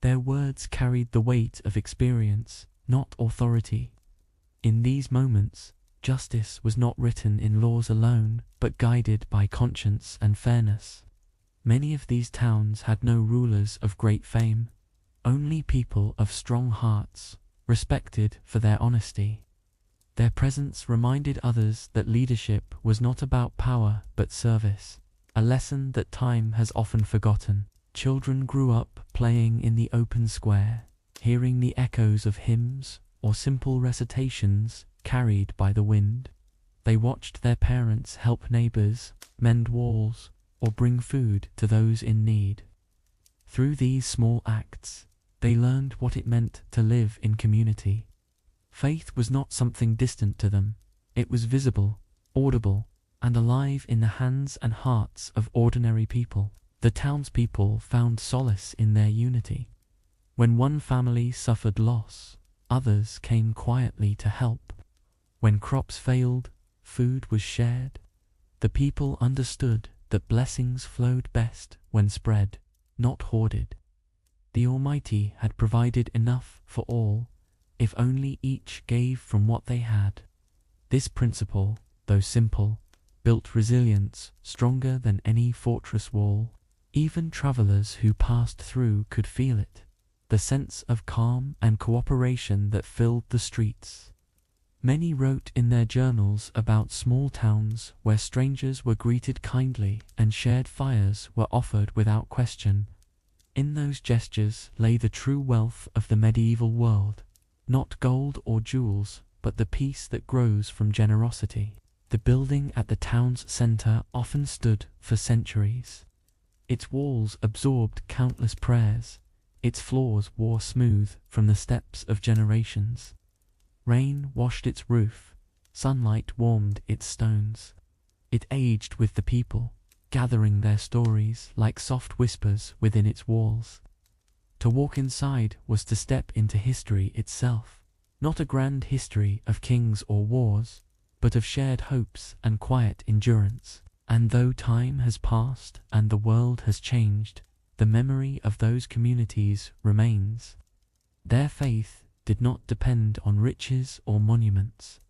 Their words carried the weight of experience, not authority. In these moments, justice was not written in laws alone, but guided by conscience and fairness. Many of these towns had no rulers of great fame, only people of strong hearts, respected for their honesty. Their presence reminded others that leadership was not about power but service, a lesson that time has often forgotten. Children grew up playing in the open square, hearing the echoes of hymns or simple recitations carried by the wind. They watched their parents help neighbors, mend walls, or bring food to those in need. Through these small acts, they learned what it meant to live in community. Faith was not something distant to them. It was visible, audible, and alive in the hands and hearts of ordinary people. The townspeople found solace in their unity. When one family suffered loss, others came quietly to help. When crops failed, food was shared. The people understood that blessings flowed best when spread, not hoarded. The Almighty had provided enough for all, if only each gave from what they had. This principle, though simple, built resilience stronger than any fortress wall. Even travelers who passed through could feel it, the sense of calm and cooperation that filled the streets. Many wrote in their journals about small towns where strangers were greeted kindly and shared fires were offered without question. In those gestures lay the true wealth of the medieval world, not gold or jewels, but the peace that grows from generosity. The building at the town's center often stood for centuries. Its walls absorbed countless prayers, its floors wore smooth from the steps of generations. Rain washed its roof, sunlight warmed its stones. It aged with the people, gathering their stories like soft whispers within its walls. To walk inside was to step into history itself, not a grand history of kings or wars, but of shared hopes and quiet endurance. And though time has passed and the world has changed, the memory of those communities remains. Their faith did not depend on riches or monuments.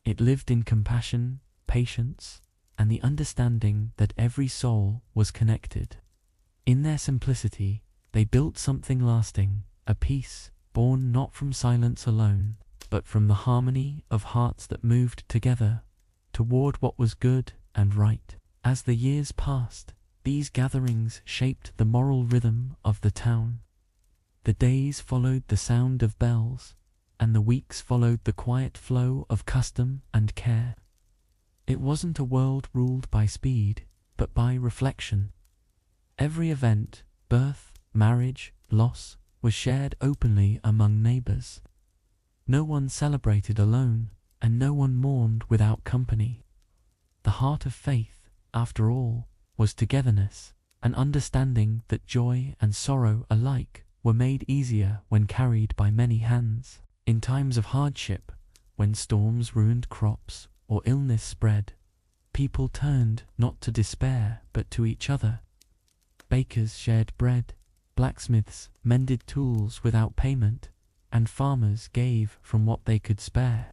It lived in compassion, patience, and the understanding that every soul was connected. In their simplicity, they built something lasting, a peace born not from silence alone, but from the harmony of hearts that moved together toward what was good and right. As the years passed, these gatherings shaped the moral rhythm of the town. The days followed the sound of bells, and the weeks followed the quiet flow of custom and care. It wasn't a world ruled by speed, but by reflection. Every event, birth, marriage, loss, was shared openly among neighbors. No one celebrated alone, and no one mourned without company. The heart of faith, after all, was togetherness, an understanding that joy and sorrow alike were made easier when carried by many hands. In times of hardship, when storms ruined crops or illness spread, people turned not to despair but to each other. Bakers shared bread, blacksmiths mended tools without payment, and farmers gave from what they could spare.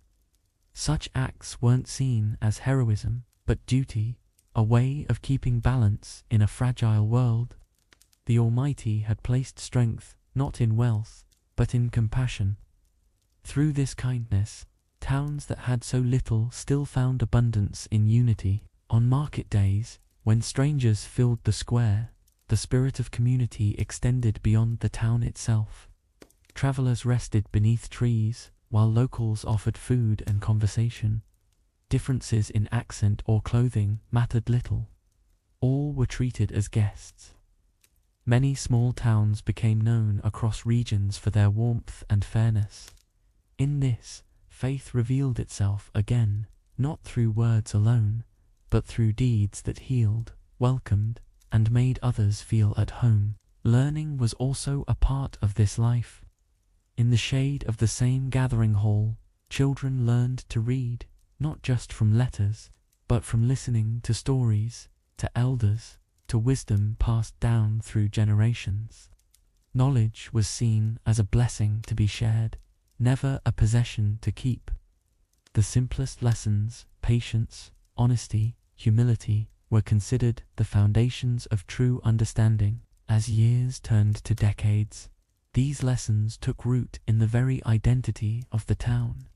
Such acts weren't seen as heroism, but duty, a way of keeping balance in a fragile world. The Almighty had placed strength not in wealth, but in compassion. Through this kindness, towns that had so little still found abundance in unity. On market days, when strangers filled the square, the spirit of community extended beyond the town itself. Travelers rested beneath trees, while locals offered food and conversation. Differences in accent or clothing mattered little. All were treated as guests. Many small towns became known across regions for their warmth and fairness. In this, faith revealed itself again, not through words alone, but through deeds that healed, welcomed, and made others feel at home. Learning was also a part of this life. In the shade of the same gathering hall, children learned to read, not just from letters, but from listening to stories, to elders, to wisdom passed down through generations. Knowledge was seen as a blessing to be shared, never a possession to keep. The simplest lessons, patience, honesty, humility, were considered the foundations of true understanding. As years turned to decades, these lessons took root in the very identity of the town.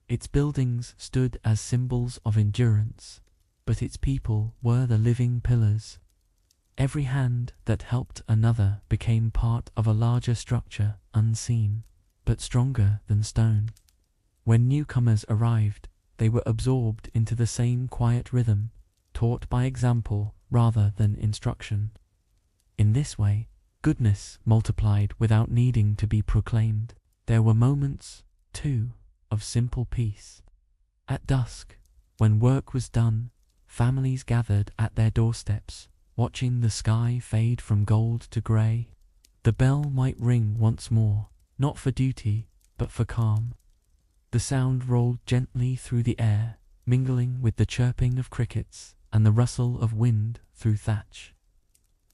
Its buildings stood as symbols of endurance, but its people were the living pillars. Every hand that helped another became part of a larger structure, unseen, but stronger than stone. When newcomers arrived, they were absorbed into the same quiet rhythm, taught by example rather than instruction. In this way, goodness multiplied without needing to be proclaimed. There were moments, too, of simple peace. At dusk, when work was done, families gathered at their doorsteps, watching the sky fade from gold to grey. The bell might ring once more, not for duty, but for calm. The sound rolled gently through the air, mingling with the chirping of crickets and the rustle of wind through thatch.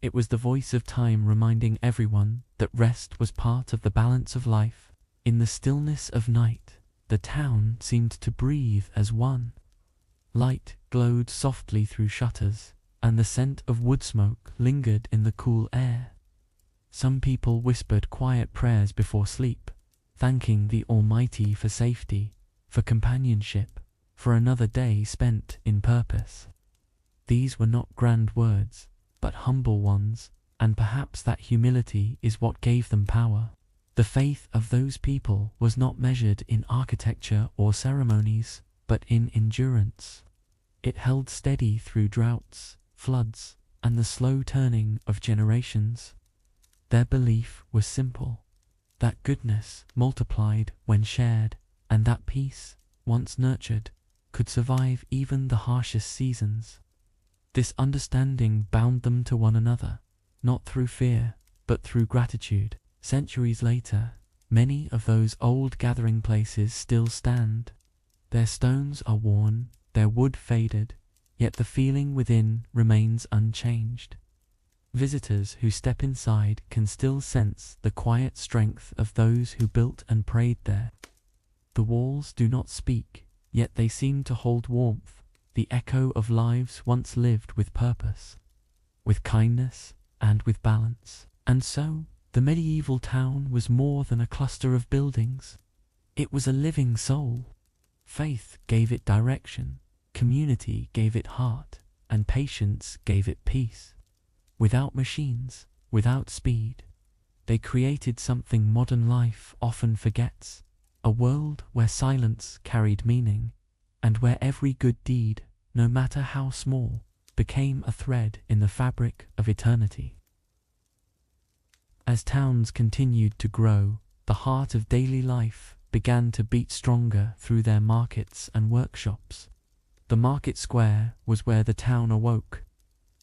It was the voice of time reminding everyone that rest was part of the balance of life. In the stillness of night, the town seemed to breathe as one. Light glowed softly through shutters, and the scent of wood smoke lingered in the cool air. Some people whispered quiet prayers before sleep, thanking the Almighty for safety, for companionship, for another day spent in purpose. These were not grand words, but humble ones, and perhaps that humility is what gave them power. The faith of those people was not measured in architecture or ceremonies, but in endurance. It held steady through droughts, floods, and the slow turning of generations. Their belief was simple, that goodness multiplied when shared, and that peace, once nurtured, could survive even the harshest seasons. This understanding bound them to one another, not through fear, but through gratitude. Centuries later, many of those old gathering places still stand. Their stones are worn, their wood faded, yet the feeling within remains unchanged. Visitors who step inside can still sense the quiet strength of those who built and prayed there. The walls do not speak, yet they seem to hold warmth, the echo of lives once lived with purpose, with kindness, and with balance. And so, the medieval town was more than a cluster of buildings. It was a living soul. Faith gave it direction, community gave it heart, and patience gave it peace. Without machines, without speed, they created something modern life often forgets, a world where silence carried meaning, and where every good deed, no matter how small, became a thread in the fabric of eternity. As towns continued to grow, the heart of daily life began to beat stronger through their markets and workshops. The market square was where the town awoke,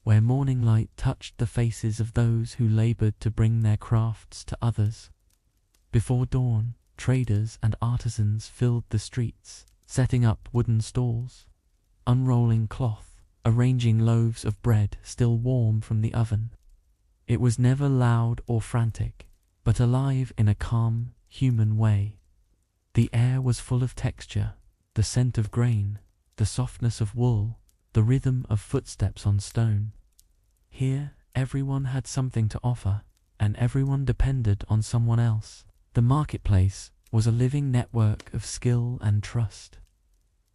where morning light touched the faces of those who labored to bring their crafts to others. Before dawn, traders and artisans filled the streets, setting up wooden stalls, unrolling cloth, arranging loaves of bread still warm from the oven. It was never loud or frantic, but alive in a calm, human way. The air was full of texture, the scent of grain, the softness of wool, the rhythm of footsteps on stone. Here, everyone had something to offer, and everyone depended on someone else. The marketplace was a living network of skill and trust.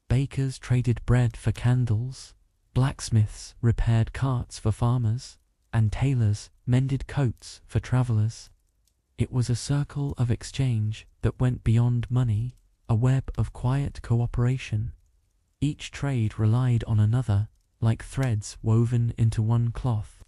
Bakers traded bread for candles, blacksmiths repaired carts for farmers, and tailors mended coats for travelers. It was a circle of exchange that went beyond money, a web of quiet cooperation. Each trade relied on another, like threads woven into one cloth.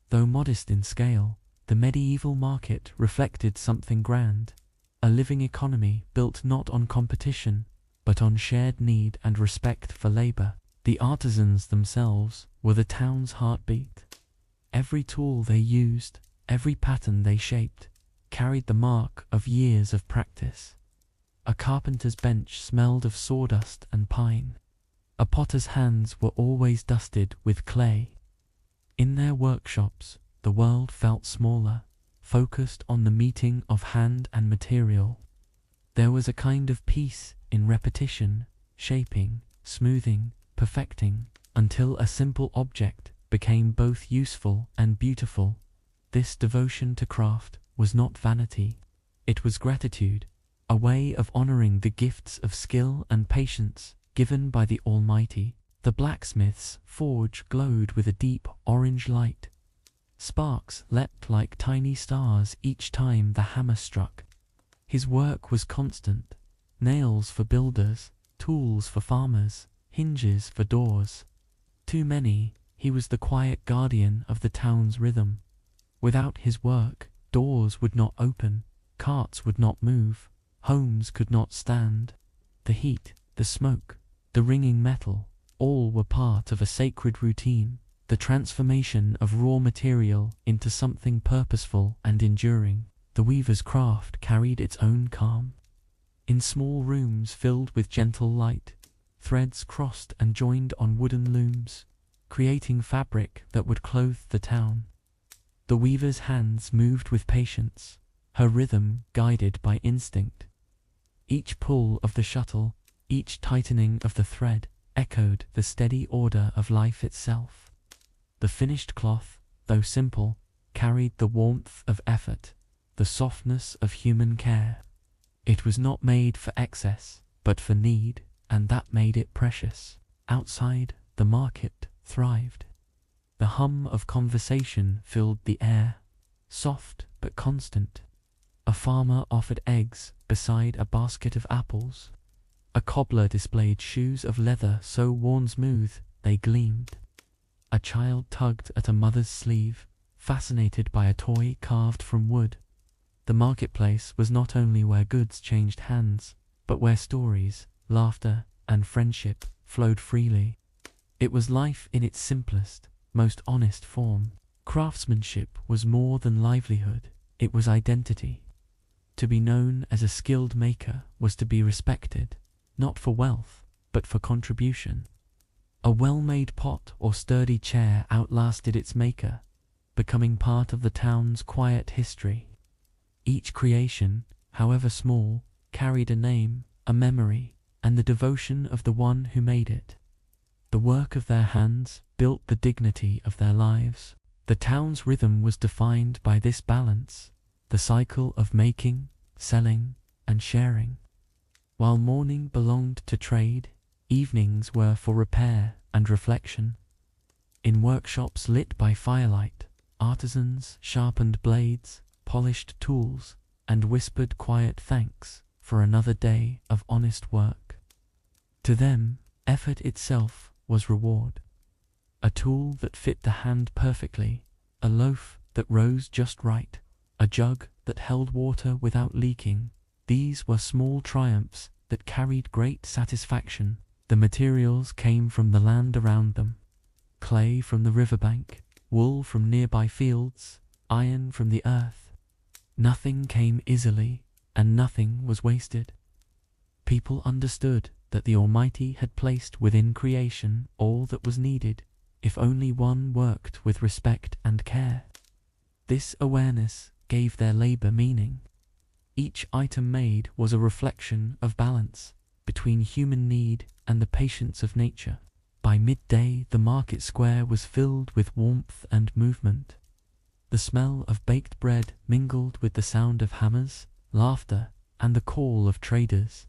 Though modest in scale, the medieval market reflected something grand, a living economy built not on competition, but on shared need and respect for labor. The artisans themselves were the town's heartbeat. Every tool they used, every pattern they shaped, carried the mark of years of practice. A carpenter's bench smelled of sawdust and pine. A potter's hands were always dusted with clay. In their workshops, the world felt smaller, focused on the meeting of hand and material. There was a kind of peace in repetition, shaping, smoothing, perfecting, until a simple object became both useful and beautiful. This devotion to craft was not vanity. It was gratitude, a way of honoring the gifts of skill and patience given by the Almighty. The blacksmith's forge glowed with a deep orange light. Sparks leapt like tiny stars each time the hammer struck. His work was constant, nails for builders, tools for farmers, hinges for doors. To many, he was the quiet guardian of the town's rhythm. Without his work, doors would not open, carts would not move, homes could not stand. The heat, the smoke, the ringing metal, all were part of a sacred routine, the transformation of raw material into something purposeful and enduring. The weaver's craft carried its own calm. In small rooms filled with gentle light, threads crossed and joined on wooden looms, creating fabric that would clothe the town. The weaver's hands moved with patience, her rhythm guided by instinct. Each pull of the shuttle, each tightening of the thread, echoed the steady order of life itself. The finished cloth, though simple, carried the warmth of effort, the softness of human care. It was not made for excess, but for need, and that made it precious. Outside, the market thrived. The hum of conversation filled the air, soft but constant. A farmer offered eggs beside a basket of apples. A cobbler displayed shoes of leather so worn smooth they gleamed. A child tugged at a mother's sleeve, fascinated by a toy carved from wood. The marketplace was not only where goods changed hands, but where stories, laughter, and friendship flowed freely. It was life in its simplest, most honest form. Craftsmanship was more than livelihood, it was identity. To be known as a skilled maker was to be respected, not for wealth, but for contribution. A well-made pot or sturdy chair outlasted its maker, becoming part of the town's quiet history. Each creation, however small, carried a name, a memory, and the devotion of the one who made it. The work of their hands built the dignity of their lives. The town's rhythm was defined by this balance, the cycle of making, selling, and sharing. While morning belonged to trade, evenings were for repair and reflection. In workshops lit by firelight, artisans sharpened blades, polished tools, and whispered quiet thanks for another day of honest work. To them, effort itself was reward. A tool that fit the hand perfectly, a loaf that rose just right, a jug that held water without leaking. These were small triumphs that carried great satisfaction. The materials came from the land around them. Clay from the riverbank, wool from nearby fields, iron from the earth. Nothing came easily, and nothing was wasted. People understood that the Almighty had placed within creation all that was needed, if only one worked with respect and care. This awareness gave their labor meaning. Each item made was a reflection of balance between human need and the patience of nature. By midday, the market square was filled with warmth and movement. The smell of baked bread mingled with the sound of hammers, laughter, and the call of traders.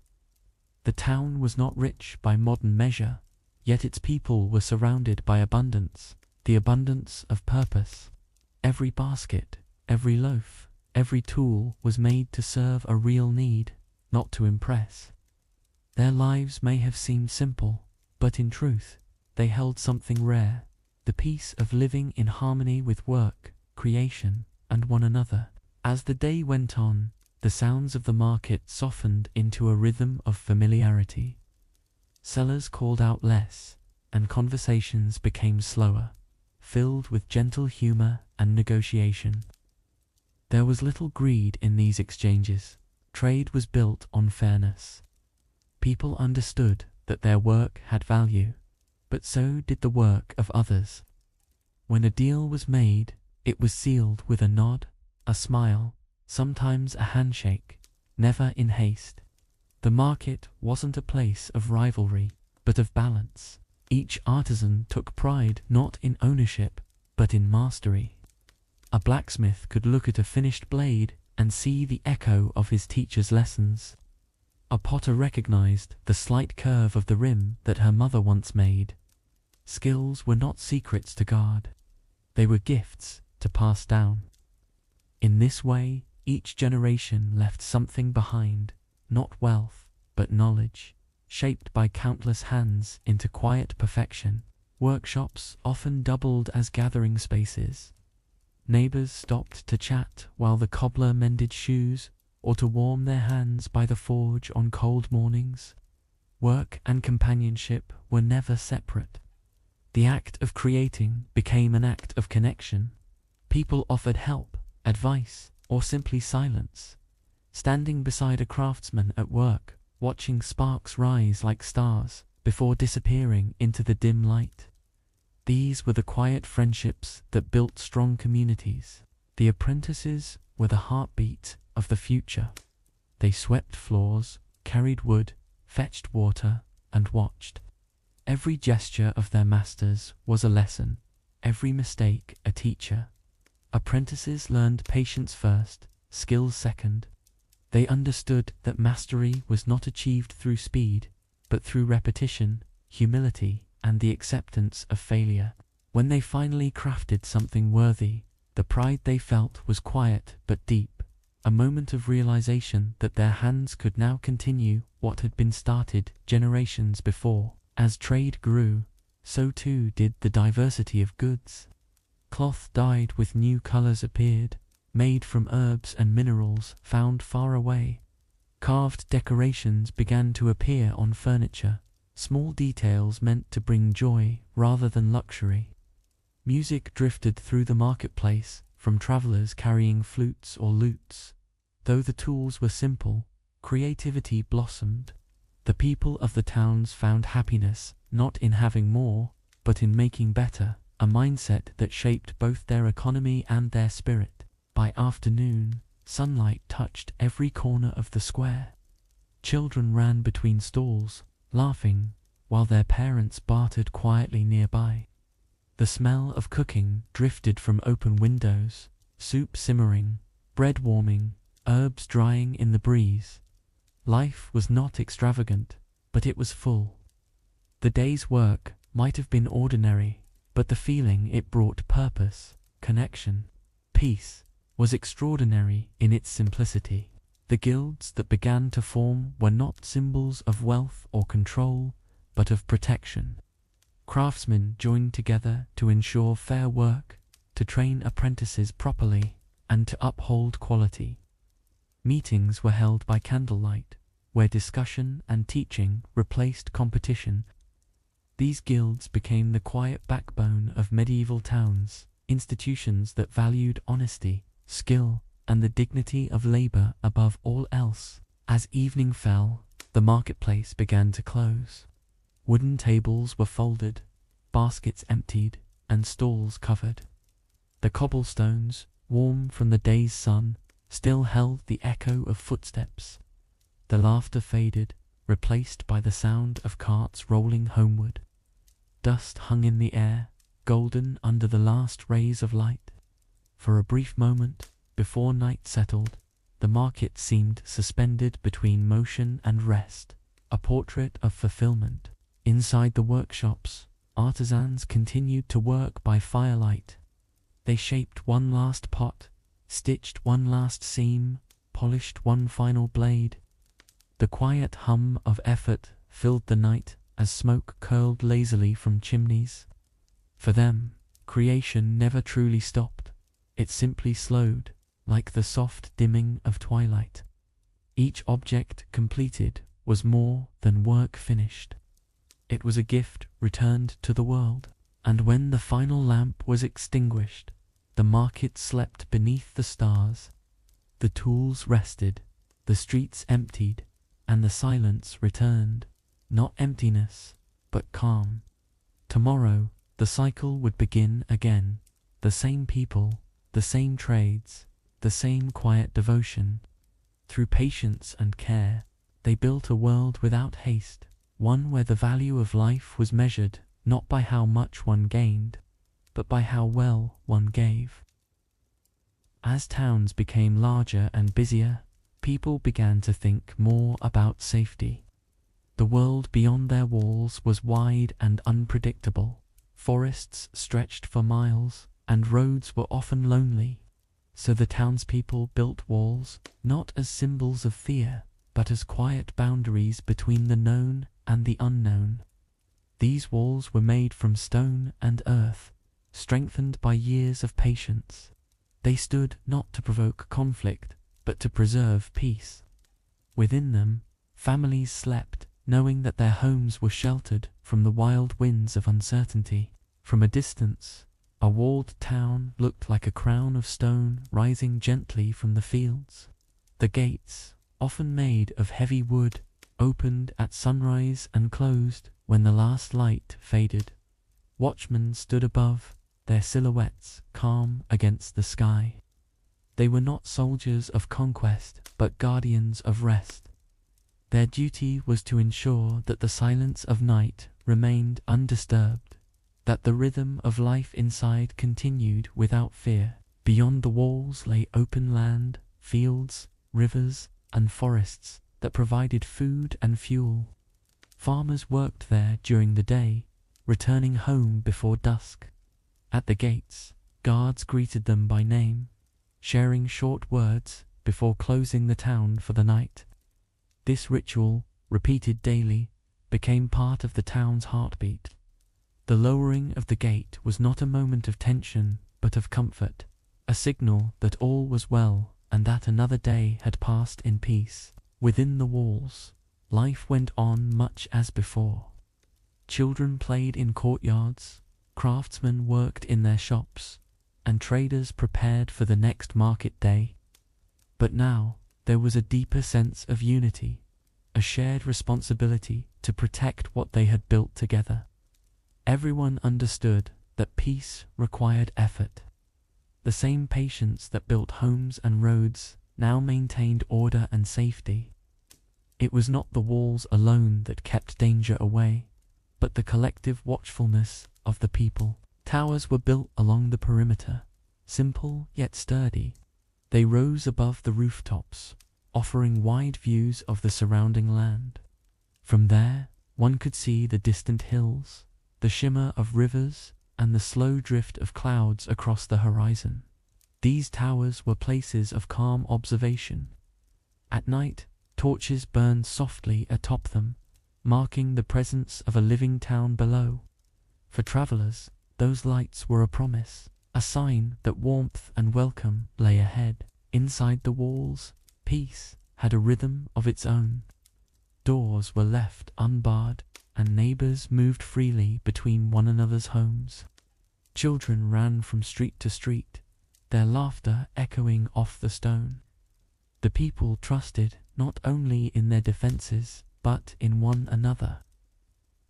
The town was not rich by modern measure, yet its people were surrounded by abundance, the abundance of purpose. Every basket, every loaf, every tool was made to serve a real need, not to impress. Their lives may have seemed simple, but in truth, they held something rare, the peace of living in harmony with work, creation, and one another. As the day went on, the sounds of the market softened into a rhythm of familiarity. Sellers called out less, and conversations became slower, filled with gentle humor and negotiation. There was little greed in these exchanges. Trade was built on fairness. People understood that their work had value, but so did the work of others. When a deal was made, it was sealed with a nod, a smile, sometimes a handshake, never in haste. The market wasn't a place of rivalry, but of balance. Each artisan took pride not in ownership, but in mastery. A blacksmith could look at a finished blade and see the echo of his teacher's lessons. A potter recognized the slight curve of the rim that her mother once made. Skills were not secrets to guard. They were gifts to pass down. In this way, each generation left something behind, not wealth, but knowledge, shaped by countless hands into quiet perfection. Workshops often doubled as gathering spaces. Neighbors stopped to chat while the cobbler mended shoes, or to warm their hands by the forge on cold mornings. Work and companionship were never separate. The act of creating became an act of connection. People offered help, advice, or simply silence, standing beside a craftsman at work, watching sparks rise like stars before disappearing into the dim light. These were the quiet friendships that built strong communities. The apprentices were the heartbeat of the future. They swept floors, carried wood, fetched water, and watched. Every gesture of their masters was a lesson, every mistake a teacher. Apprentices learned patience first, skills second. They understood that mastery was not achieved through speed, but through repetition, humility, and the acceptance of failure. When they finally crafted something worthy, the pride they felt was quiet but deep, a moment of realization that their hands could now continue what had been started generations before. As trade grew, so too did the diversity of goods. Cloth dyed with new colors appeared, made from herbs and minerals found far away. Carved decorations began to appear on furniture, small details meant to bring joy rather than luxury. Music drifted through the marketplace from travelers carrying flutes or lutes. Though the tools were simple, creativity blossomed. The people of the towns found happiness not in having more, but in making better, a mindset that shaped both their economy and their spirit. By afternoon, sunlight touched every corner of the square. Children ran between stalls, laughing, while their parents bartered quietly nearby. The smell of cooking drifted from open windows, soup simmering, bread warming, herbs drying in the breeze. Life was not extravagant, but it was full. The day's work might have been ordinary, but the feeling it brought, purpose, connection, peace, was extraordinary in its simplicity. The guilds that began to form were not symbols of wealth or control, but of protection. Craftsmen joined together to ensure fair work, to train apprentices properly, and to uphold quality. Meetings were held by candlelight, where discussion and teaching replaced competition. These guilds became the quiet backbone of medieval towns, institutions that valued honesty, skill, and the dignity of labor above all else. As evening fell, the marketplace began to close. Wooden tables were folded, baskets emptied, and stalls covered. The cobblestones, warm from the day's sun, still held the echo of footsteps. The laughter faded, replaced by the sound of carts rolling homeward. Dust hung in the air, golden under the last rays of light. For a brief moment, before night settled, the market seemed suspended between motion and rest, a portrait of fulfillment. Inside the workshops, artisans continued to work by firelight. They shaped one last pot, stitched one last seam, polished one final blade. The quiet hum of effort filled the night as smoke curled lazily from chimneys. For them, creation never truly stopped. It simply slowed, like the soft dimming of twilight. Each object completed was more than work finished. It was a gift returned to the world. And when the final lamp was extinguished, the market slept beneath the stars. The tools rested, the streets emptied, and the silence returned. Not emptiness, but calm. Tomorrow, the cycle would begin again. The same people, the same trades, the same quiet devotion. Through patience and care, they built a world without haste, one where the value of life was measured not by how much one gained, but by how well one gave. As towns became larger and busier, people began to think more about safety. The world beyond their walls was wide and unpredictable. Forests stretched for miles, and roads were often lonely. So the townspeople built walls, not as symbols of fear, but as quiet boundaries between the known and the unknown. These walls were made from stone and earth, strengthened by years of patience. They stood not to provoke conflict, but to preserve peace. Within them, families slept, knowing that their homes were sheltered from the wild winds of uncertainty. From a distance, a walled town looked like a crown of stone rising gently from the fields. The gates, often made of heavy wood, opened at sunrise and closed when the last light faded. Watchmen stood above, their silhouettes calm against the sky. They were not soldiers of conquest, but guardians of rest. Their duty was to ensure that the silence of night remained undisturbed, that the rhythm of life inside continued without fear. Beyond the walls lay open land, fields, rivers, and forests that provided food and fuel. Farmers worked there during the day, returning home before dusk. At the gates, guards greeted them by name, sharing short words before closing the town for the night. This ritual, repeated daily, became part of the town's heartbeat. The lowering of the gate was not a moment of tension, but of comfort, a signal that all was well and that another day had passed in peace. Within the walls, life went on much as before. Children played in courtyards, craftsmen worked in their shops, and traders prepared for the next market day. But now, there was a deeper sense of unity, a shared responsibility to protect what they had built together. Everyone understood that peace required effort. The same patience that built homes and roads now maintained order and safety. It was not the walls alone that kept danger away, but the collective watchfulness of the people. Towers were built along the perimeter, simple yet sturdy. They rose above the rooftops, offering wide views of the surrounding land. From there, one could see the distant hills, the shimmer of rivers, and the slow drift of clouds across the horizon. These towers were places of calm observation. At night, torches burned softly atop them, marking the presence of a living town below. For travelers, those lights were a promise, a sign that warmth and welcome lay ahead. Inside the walls, peace had a rhythm of its own. Doors were left unbarred, and neighbors moved freely between one another's homes. Children ran from street to street, their laughter echoing off the stone. The people trusted not only in their defenses, but in one another.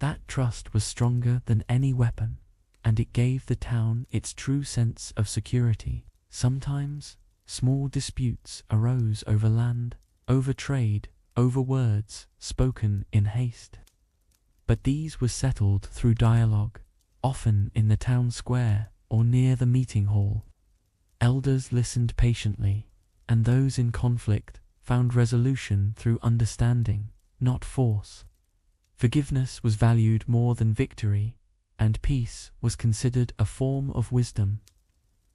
That trust was stronger than any weapon, and it gave the town its true sense of security. Sometimes, small disputes arose over land, over trade, over words spoken in haste. But these were settled through dialogue, often in the town square or near the meeting hall. Elders listened patiently, and those in conflict found resolution through understanding, not force. Forgiveness was valued more than victory, and peace was considered a form of wisdom.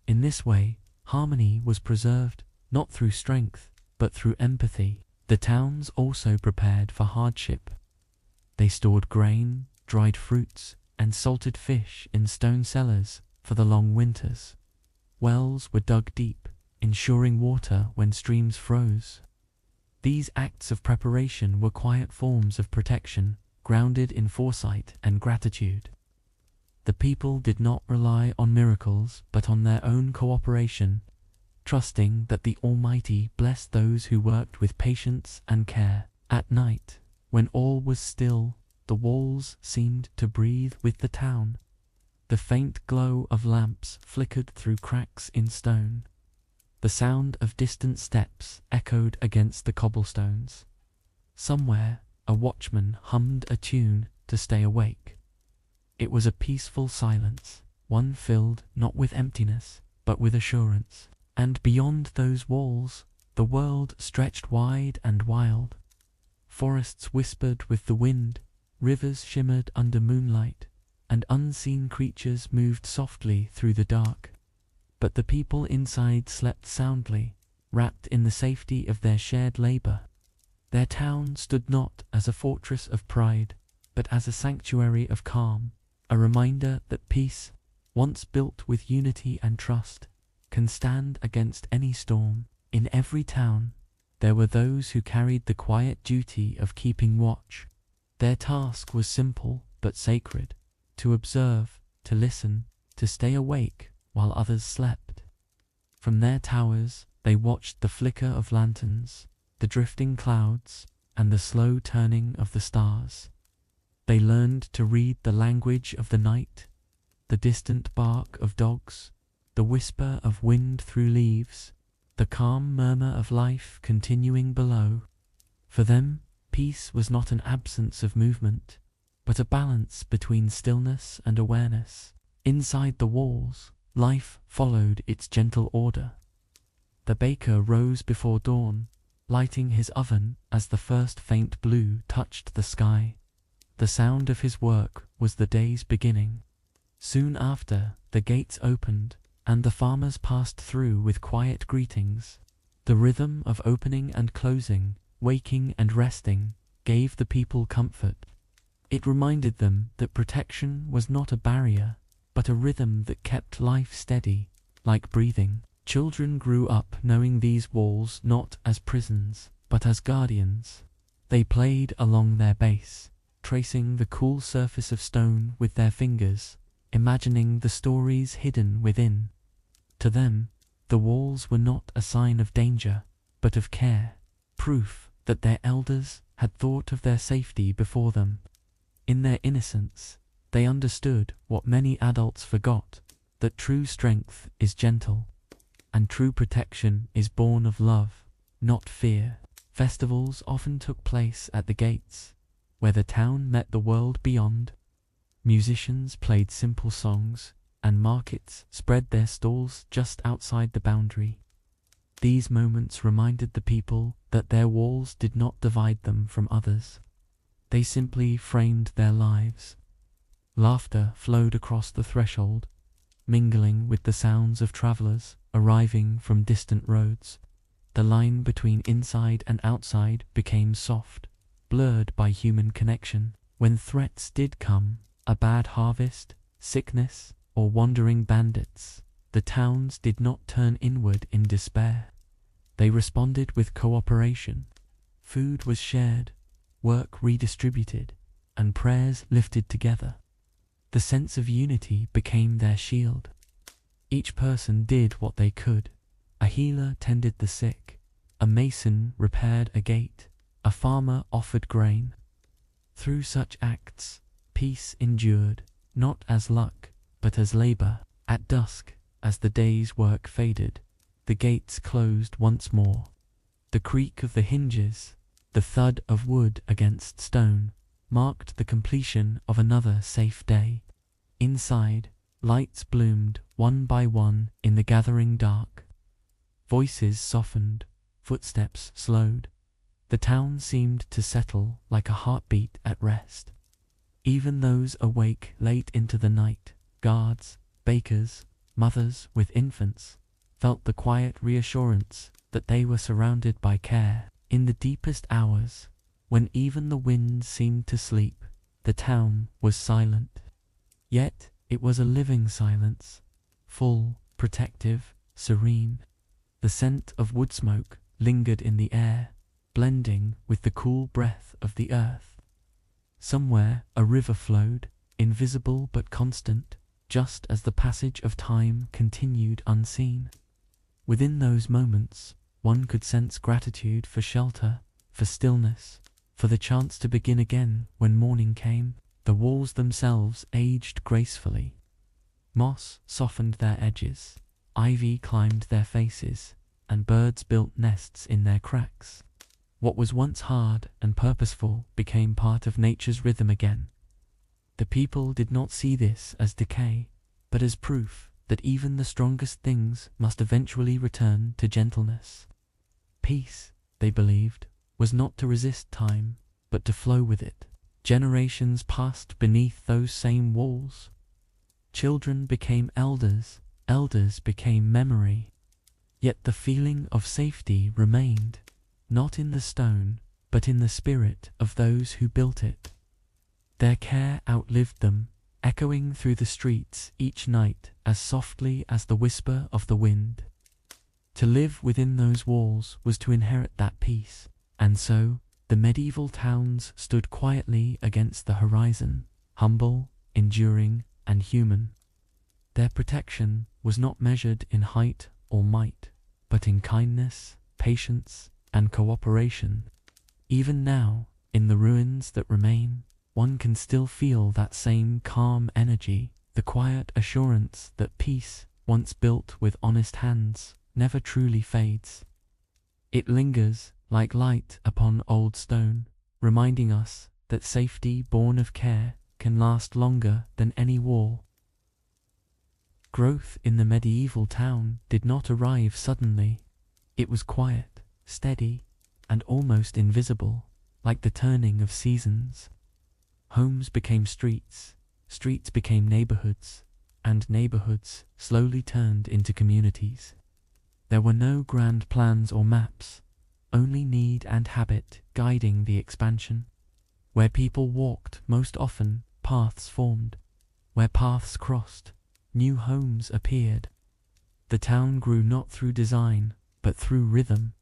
In this way, harmony was preserved, not through strength, but through empathy. The towns also prepared for hardship. They stored grain, dried fruits, and salted fish in stone cellars for the long winters. Wells were dug deep, ensuring water when streams froze. These acts of preparation were quiet forms of protection, grounded in foresight and gratitude. The people did not rely on miracles, but on their own cooperation, trusting that the Almighty blessed those who worked with patience and care. At night, when all was still, the walls seemed to breathe with the town. The faint glow of lamps flickered through cracks in stone. The sound of distant steps echoed against the cobblestones. Somewhere, a watchman hummed a tune to stay awake. It was a peaceful silence, one filled not with emptiness, but with assurance. And beyond those walls, the world stretched wide and wild. Forests whispered with the wind, rivers shimmered under moonlight, and unseen creatures moved softly through the dark. But the people inside slept soundly, wrapped in the safety of their shared labor. Their town stood not as a fortress of pride, but as a sanctuary of calm, a reminder that peace, once built with unity and trust, can stand against any storm. In every town, there were those who carried the quiet duty of keeping watch. Their task was simple but sacred: to observe, to listen, to stay awake while others slept. From their towers, they watched the flicker of lanterns, the drifting clouds, and the slow turning of the stars. They learned to read the language of the night, the distant bark of dogs, the whisper of wind through leaves, the calm murmur of life continuing below. For them, peace was not an absence of movement, but a balance between stillness and awareness. Inside the walls, life followed its gentle order. The baker rose before dawn, lighting his oven as the first faint blue touched the sky. The sound of his work was the day's beginning. Soon after, the gates opened, and the farmers passed through with quiet greetings. The rhythm of opening and closing, waking and resting, gave the people comfort. It reminded them that protection was not a barrier, but a rhythm that kept life steady, like breathing. Children grew up knowing these walls not as prisons, but as guardians. They played along their base, tracing the cool surface of stone with their fingers, imagining the stories hidden within. To them, the walls were not a sign of danger, but of care, proof that their elders had thought of their safety before them. In their innocence, they understood what many adults forgot, that true strength is gentle, and true protection is born of love, not fear. Festivals often took place at the gates, where the town met the world beyond. Musicians played simple songs, and markets spread their stalls just outside the boundary. These moments reminded the people that their walls did not divide them from others. They simply framed their lives. Laughter flowed across the threshold, mingling with the sounds of travelers arriving from distant roads. The line between inside and outside became soft, blurred by human connection. When threats did come, a bad harvest, sickness, or wandering bandits, the towns did not turn inward in despair. They responded with cooperation. Food was shared, work redistributed, and prayers lifted together. The sense of unity became their shield. Each person did what they could. A healer tended the sick, a mason repaired a gate, a farmer offered grain. Through such acts, peace endured, not as luck, but as labor. At dusk, as the day's work faded, the gates closed once more. The creak of the hinges, the thud of wood against stone, marked the completion of another safe day. Inside, lights bloomed one by one in the gathering dark. Voices softened, footsteps slowed. The town seemed to settle like a heartbeat at rest. Even those awake late into the night, guards, bakers, mothers with infants, felt the quiet reassurance that they were surrounded by care. In the deepest hours, when even the wind seemed to sleep, the town was silent. Yet it was a living silence, full, protective, serene. The scent of wood smoke lingered in the air, blending with the cool breath of the earth. Somewhere a river flowed, invisible but constant, just as the passage of time continued unseen. Within those moments, one could sense gratitude for shelter, for stillness, for the chance to begin again when morning came. The walls themselves aged gracefully. Moss softened their edges, ivy climbed their faces, and birds built nests in their cracks. What was once hard and purposeful became part of nature's rhythm again. The people did not see this as decay, but as proof that even the strongest things must eventually return to gentleness. Peace, they believed, was not to resist time, but to flow with it. Generations passed beneath those same walls. Children became elders, elders became memory. Yet the feeling of safety remained, not in the stone, but in the spirit of those who built it. Their care outlived them, echoing through the streets each night as softly as the whisper of the wind. To live within those walls was to inherit that peace, and so the medieval towns stood quietly against the horizon, humble, enduring, and human. Their protection was not measured in height or might, but in kindness, patience, and cooperation. Even now, in the ruins that remain, one can still feel that same calm energy, the quiet assurance that peace, once built with honest hands, never truly fades. It lingers like light upon old stone, reminding us that safety born of care can last longer than any wall. Growth in the medieval town did not arrive suddenly. It was quiet, steady, and almost invisible, like the turning of seasons. Homes became streets, streets became neighborhoods, and neighborhoods slowly turned into communities. There were no grand plans or maps, only need and habit guiding the expansion. Where people walked most often, paths formed. Where paths crossed, new homes appeared. The town grew not through design, but through rhythm,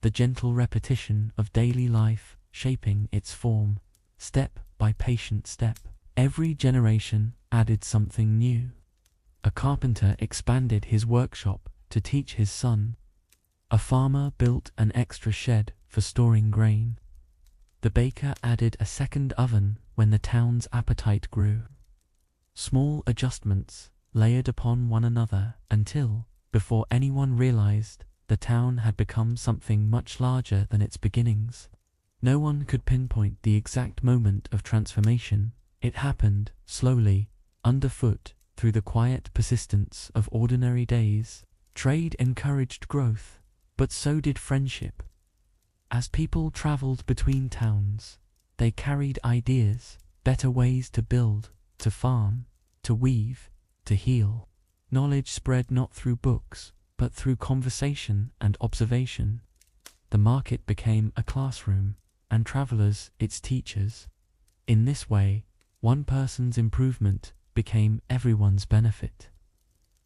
the gentle repetition of daily life shaping its form, step by patient step. Every generation added something new. A carpenter expanded his workshop to teach his son. A farmer built an extra shed for storing grain. The baker added a second oven when the town's appetite grew. Small adjustments layered upon one another until, before anyone realized, the town had become something much larger than its beginnings. No one could pinpoint the exact moment of transformation. It happened, slowly, underfoot, through the quiet persistence of ordinary days. Trade encouraged growth, but so did friendship. As people traveled between towns, they carried ideas, better ways to build, to farm, to weave, to heal. Knowledge spread not through books, but through conversation and observation. The market became a classroom, and travelers its teachers. In this way, one person's improvement became everyone's benefit.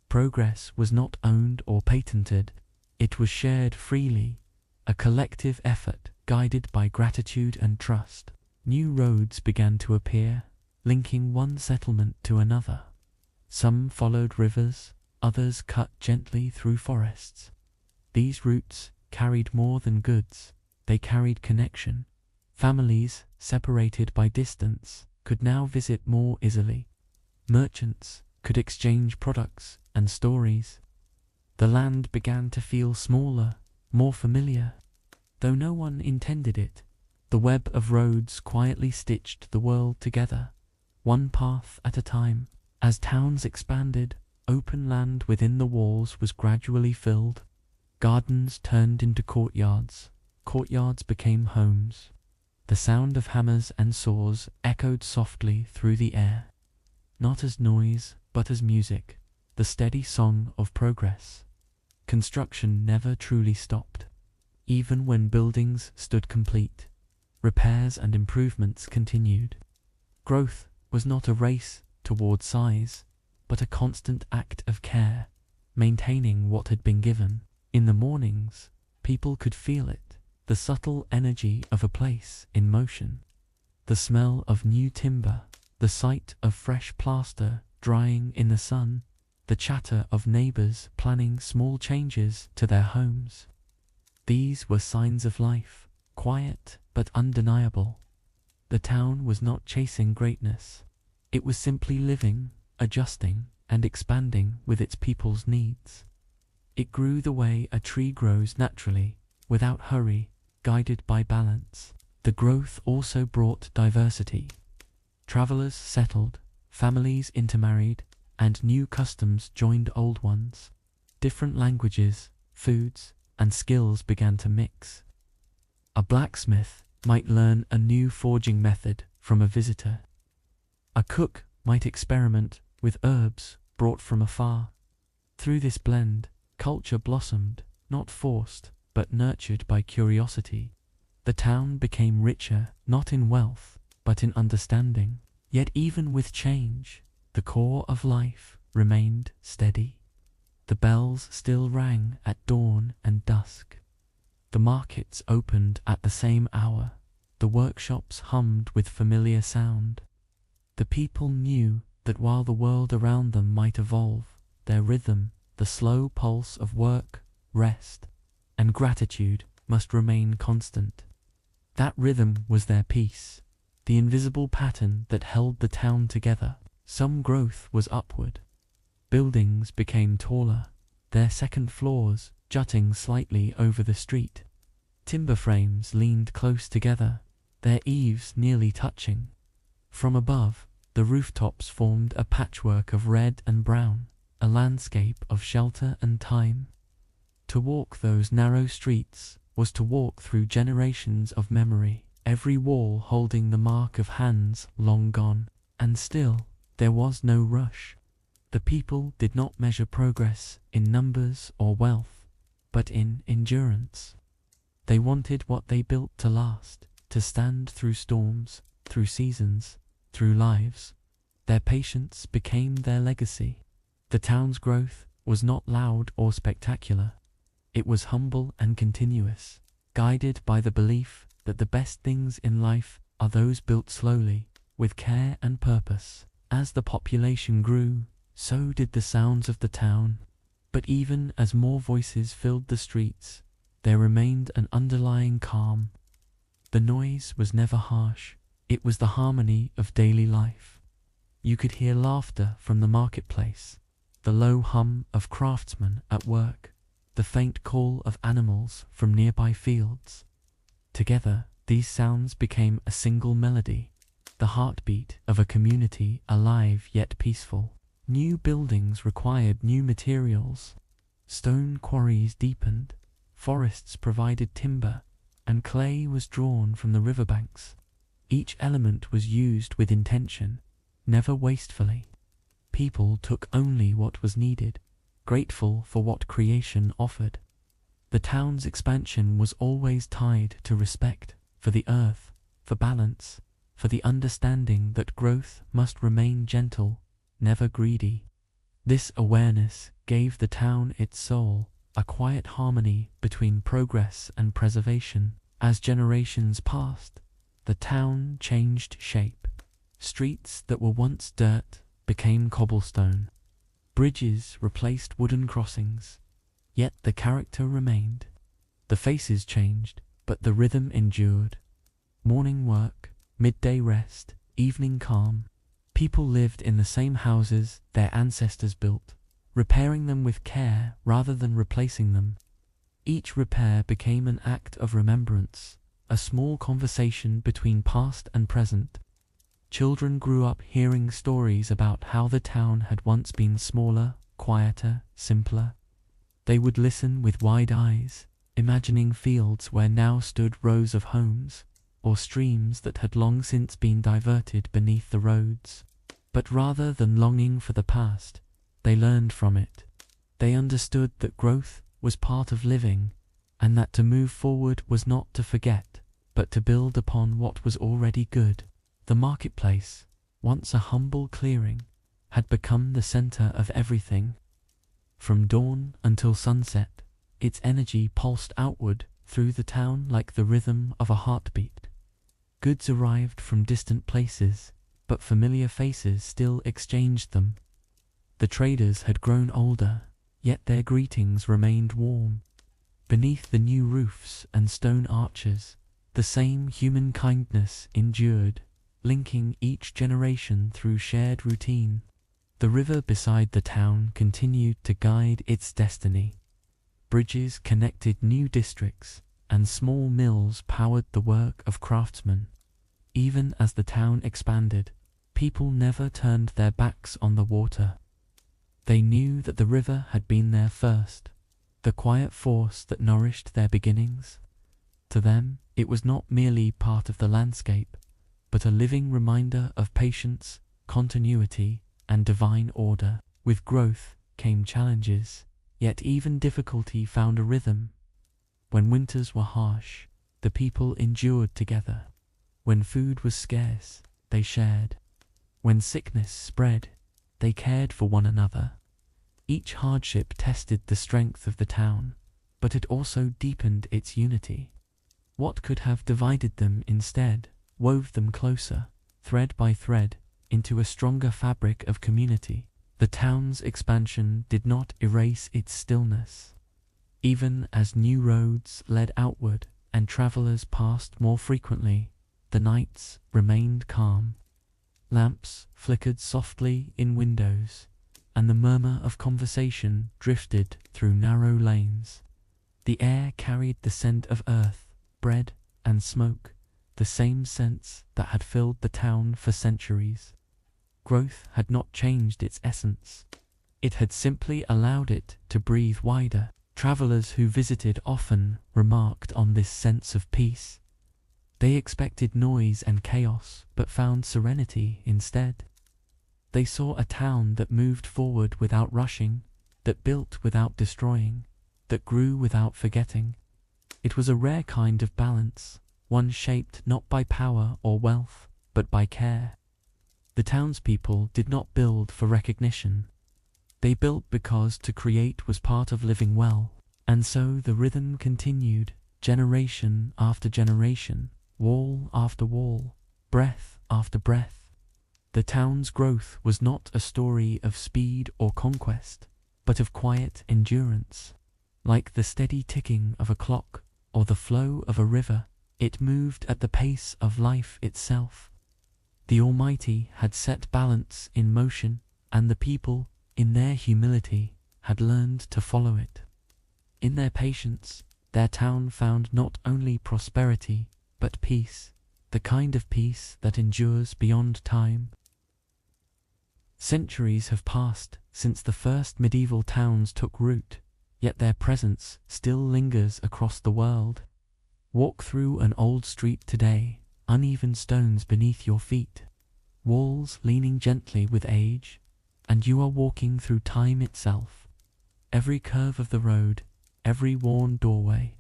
Progress was not owned or patented, it was shared freely, a collective effort guided by gratitude and trust. New roads began to appear, linking one settlement to another. Some followed rivers, others cut gently through forests. These routes carried more than goods, they carried connection. Families, separated by distance, could now visit more easily. Merchants could exchange products and stories. The land began to feel smaller, more familiar. Though no one intended it, the web of roads quietly stitched the world together, one path at a time. As towns expanded, open land within the walls was gradually filled. Gardens turned into courtyards, courtyards became homes. The sound of hammers and saws echoed softly through the air, not as noise, but as music, the steady song of progress. Construction never truly stopped. Even when buildings stood complete, repairs and improvements continued. Growth was not a race toward size, but a constant act of care, maintaining what had been given. In the mornings, people could feel it, the subtle energy of a place in motion. The smell of new timber, the sight of fresh plaster drying in the sun, the chatter of neighbors planning small changes to their homes. These were signs of life, quiet but undeniable. The town was not chasing greatness. It was simply living, adjusting, and expanding with its people's needs. It grew the way a tree grows naturally, without hurry, guided by balance. The growth also brought diversity. Travelers settled, families intermarried, and new customs joined old ones. Different languages, foods, and skills began to mix. A blacksmith might learn a new forging method from a visitor. A cook might experiment with herbs brought from afar. Through this blend, culture blossomed, not forced, but nurtured by curiosity. The town became richer, not in wealth, but in understanding. Yet even with change, the core of life remained steady. The bells still rang at dawn and dusk. The markets opened at the same hour. The workshops hummed with familiar sound. The people knew that while the world around them might evolve, their rhythm, the slow pulse of work, rest, and gratitude must remain constant. That rhythm was their peace, the invisible pattern that held the town together. Some growth was upward. Buildings became taller, their second floors jutting slightly over the street. Timber frames leaned close together, their eaves nearly touching. From above, the rooftops formed a patchwork of red and brown, a landscape of shelter and time. To walk those narrow streets was to walk through generations of memory, every wall holding the mark of hands long gone. And still, there was no rush. The people did not measure progress in numbers or wealth, but in endurance. They wanted what they built to last, to stand through storms, through seasons, through lives. Their patience became their legacy. The town's growth was not loud or spectacular. It was humble and continuous, guided by the belief that the best things in life are those built slowly, with care and purpose. As the population grew, so did the sounds of the town. But even as more voices filled the streets, there remained an underlying calm. The noise was never harsh. It was the harmony of daily life. You could hear laughter from the marketplace, the low hum of craftsmen at work, the faint call of animals from nearby fields. Together, these sounds became a single melody, the heartbeat of a community alive yet peaceful. New buildings required new materials. Stone quarries deepened, forests provided timber, and clay was drawn from the riverbanks. Each element was used with intention, never wastefully. People took only what was needed, grateful for what creation offered. The town's expansion was always tied to respect for the earth, for balance, for the understanding that growth must remain gentle, never greedy. This awareness gave the town its soul, a quiet harmony between progress and preservation. As generations passed, the town changed shape. Streets that were once dirt became cobblestone. Bridges replaced wooden crossings, yet the character remained. The faces changed, but the rhythm endured. Morning work, midday rest, evening calm. People lived in the same houses their ancestors built, repairing them with care rather than replacing them. Each repair became an act of remembrance, a small conversation between past and present. Children grew up hearing stories about how the town had once been smaller, quieter, simpler. They would listen with wide eyes, imagining fields where now stood rows of homes, or streams that had long since been diverted beneath the roads. But rather than longing for the past, they learned from it. They understood that growth was part of living, and that to move forward was not to forget, but to build upon what was already good. The marketplace, once a humble clearing, had become the center of everything. From dawn until sunset, its energy pulsed outward through the town like the rhythm of a heartbeat. Goods arrived from distant places, but familiar faces still exchanged them. The traders had grown older, yet their greetings remained warm. Beneath the new roofs and stone arches, the same human kindness endured, linking each generation through shared routine. The river beside the town continued to guide its destiny. Bridges connected new districts, and small mills powered the work of craftsmen. Even as the town expanded, people never turned their backs on the water. They knew that the river had been there first, the quiet force that nourished their beginnings. To them, it was not merely part of the landscape, but a living reminder of patience, continuity, and divine order. With growth came challenges, yet even difficulty found a rhythm. When winters were harsh, the people endured together. When food was scarce, they shared. When sickness spread, they cared for one another. Each hardship tested the strength of the town, but it also deepened its unity. What could have divided them instead wove them closer, thread by thread, into a stronger fabric of community. The town's expansion did not erase its stillness. Even as new roads led outward and travelers passed more frequently, the nights remained calm. Lamps flickered softly in windows, and the murmur of conversation drifted through narrow lanes. The air carried the scent of earth, bread, and smoke, the same scents that had filled the town for centuries. Growth had not changed its essence. It had simply allowed it to breathe wider. Travelers who visited often remarked on this sense of peace. They expected noise and chaos, but found serenity instead. They saw a town that moved forward without rushing, that built without destroying, that grew without forgetting. It was a rare kind of balance, one shaped not by power or wealth, but by care. The townspeople did not build for recognition. They built because to create was part of living well, and so the rhythm continued, generation after generation, wall after wall, breath after breath. The town's growth was not a story of speed or conquest, but of quiet endurance. Like the steady ticking of a clock or the flow of a river, it moved at the pace of life itself. The Almighty had set balance in motion, and the people, in their humility, had learned to follow it. In their patience, their town found not only prosperity, but peace, the kind of peace that endures beyond time. Centuries have passed since the first medieval towns took root, yet their presence still lingers across the world. Walk through an old street today, uneven stones beneath your feet, walls leaning gently with age, and you are walking through time itself. Every curve of the road, every worn doorway,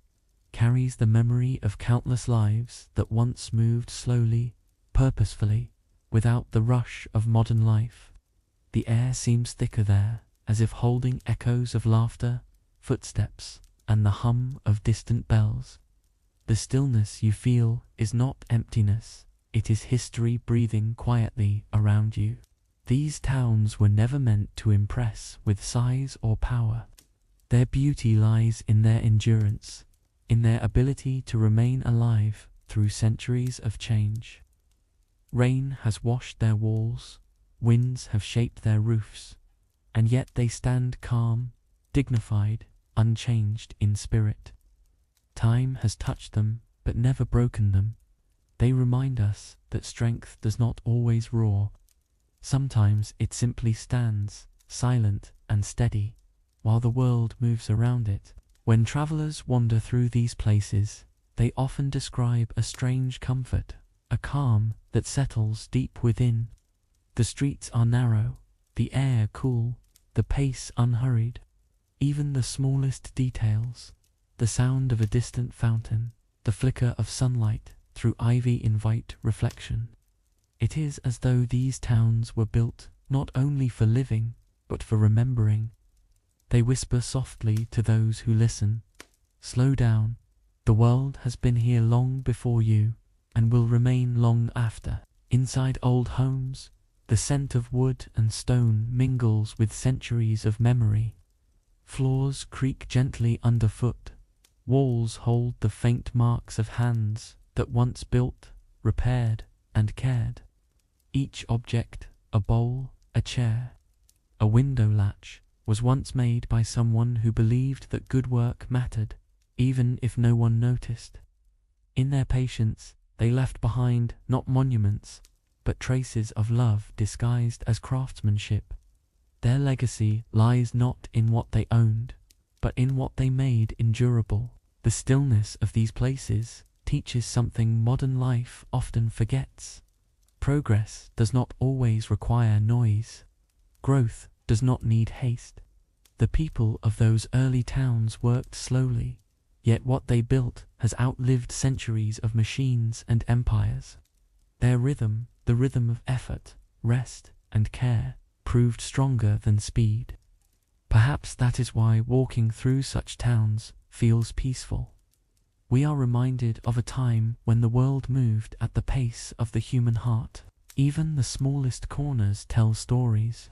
carries the memory of countless lives that once moved slowly, purposefully, without the rush of modern life. The air seems thicker there, as if holding echoes of laughter, footsteps, and the hum of distant bells. The stillness you feel is not emptiness, it is history breathing quietly around you. These towns were never meant to impress with size or power. Their beauty lies in their endurance, in their ability to remain alive through centuries of change. Rain has washed their walls, winds have shaped their roofs, and yet they stand calm, dignified, unchanged in spirit. Time has touched them, but never broken them. They remind us that strength does not always roar. Sometimes it simply stands, silent and steady, while the world moves around it. When travelers wander through these places, they often describe a strange comfort, a calm that settles deep within. The streets are narrow, the air cool, the pace unhurried. Even the smallest details, the sound of a distant fountain, the flicker of sunlight through ivy invite reflection. It is as though these towns were built not only for living, but for remembering. They whisper softly to those who listen. Slow down. The world has been here long before you, and will remain long after. Inside old homes, the scent of wood and stone mingles with centuries of memory. Floors creak gently underfoot. Walls hold the faint marks of hands that once built, repaired, and cared. Each object, a bowl, a chair, a window latch, was once made by someone who believed that good work mattered, even if no one noticed. In their patience, they left behind not monuments, but traces of love disguised as craftsmanship. Their legacy lies not in what they owned, but in what they made endurable. The stillness of these places teaches something modern life often forgets. Progress does not always require noise. Growth does not need haste. The people of those early towns worked slowly, yet what they built has outlived centuries of machines and empires. Their rhythm, the rhythm of effort, rest, and care, proved stronger than speed. Perhaps that is why walking through such towns feels peaceful. We are reminded of a time when the world moved at the pace of the human heart. Even the smallest corners tell stories.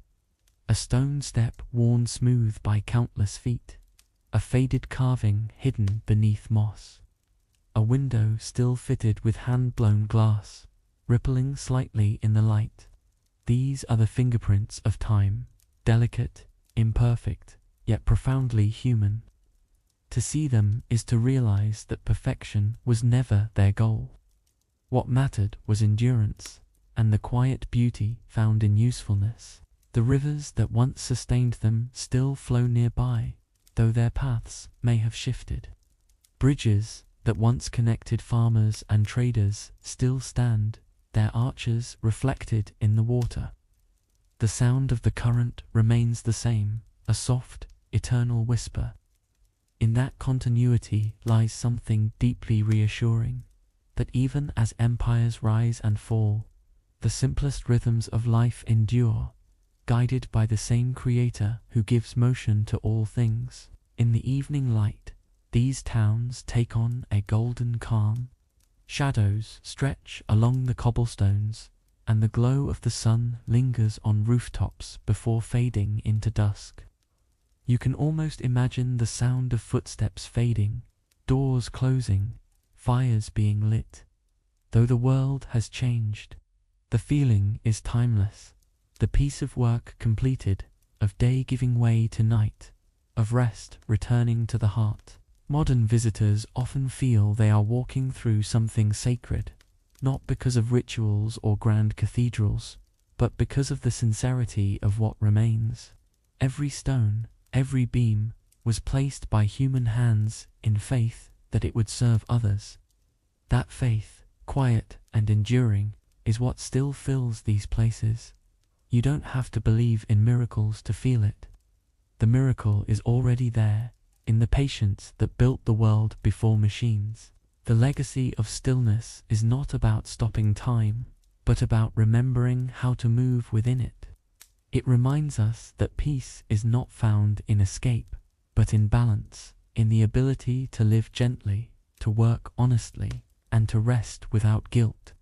A stone step worn smooth by countless feet, a faded carving hidden beneath moss, a window still fitted with hand-blown glass, rippling slightly in the light. These are the fingerprints of time, delicate, imperfect, yet profoundly human. To see them is to realize that perfection was never their goal. What mattered was endurance, and the quiet beauty found in usefulness. The rivers that once sustained them still flow nearby, though their paths may have shifted. Bridges that once connected farmers and traders still stand, their arches reflected in the water. The sound of the current remains the same, a soft, eternal whisper. In that continuity lies something deeply reassuring, that even as empires rise and fall, the simplest rhythms of life endure, guided by the same Creator who gives motion to all things. In the evening light, these towns take on a golden calm. Shadows stretch along the cobblestones, and the glow of the sun lingers on rooftops before fading into dusk. You can almost imagine the sound of footsteps fading, doors closing, fires being lit. Though the world has changed, the feeling is timeless. The piece of work completed, of day giving way to night, of rest returning to the heart. Modern visitors often feel they are walking through something sacred, not because of rituals or grand cathedrals, but because of the sincerity of what remains. Every stone, every beam, was placed by human hands in faith that it would serve others. That faith, quiet and enduring, is what still fills these places. You don't have to believe in miracles to feel it. The miracle is already there, in the patience that built the world before machines. The legacy of stillness is not about stopping time, but about remembering how to move within it. It reminds us that peace is not found in escape, but in balance, in the ability to live gently, to work honestly, and to rest without guilt.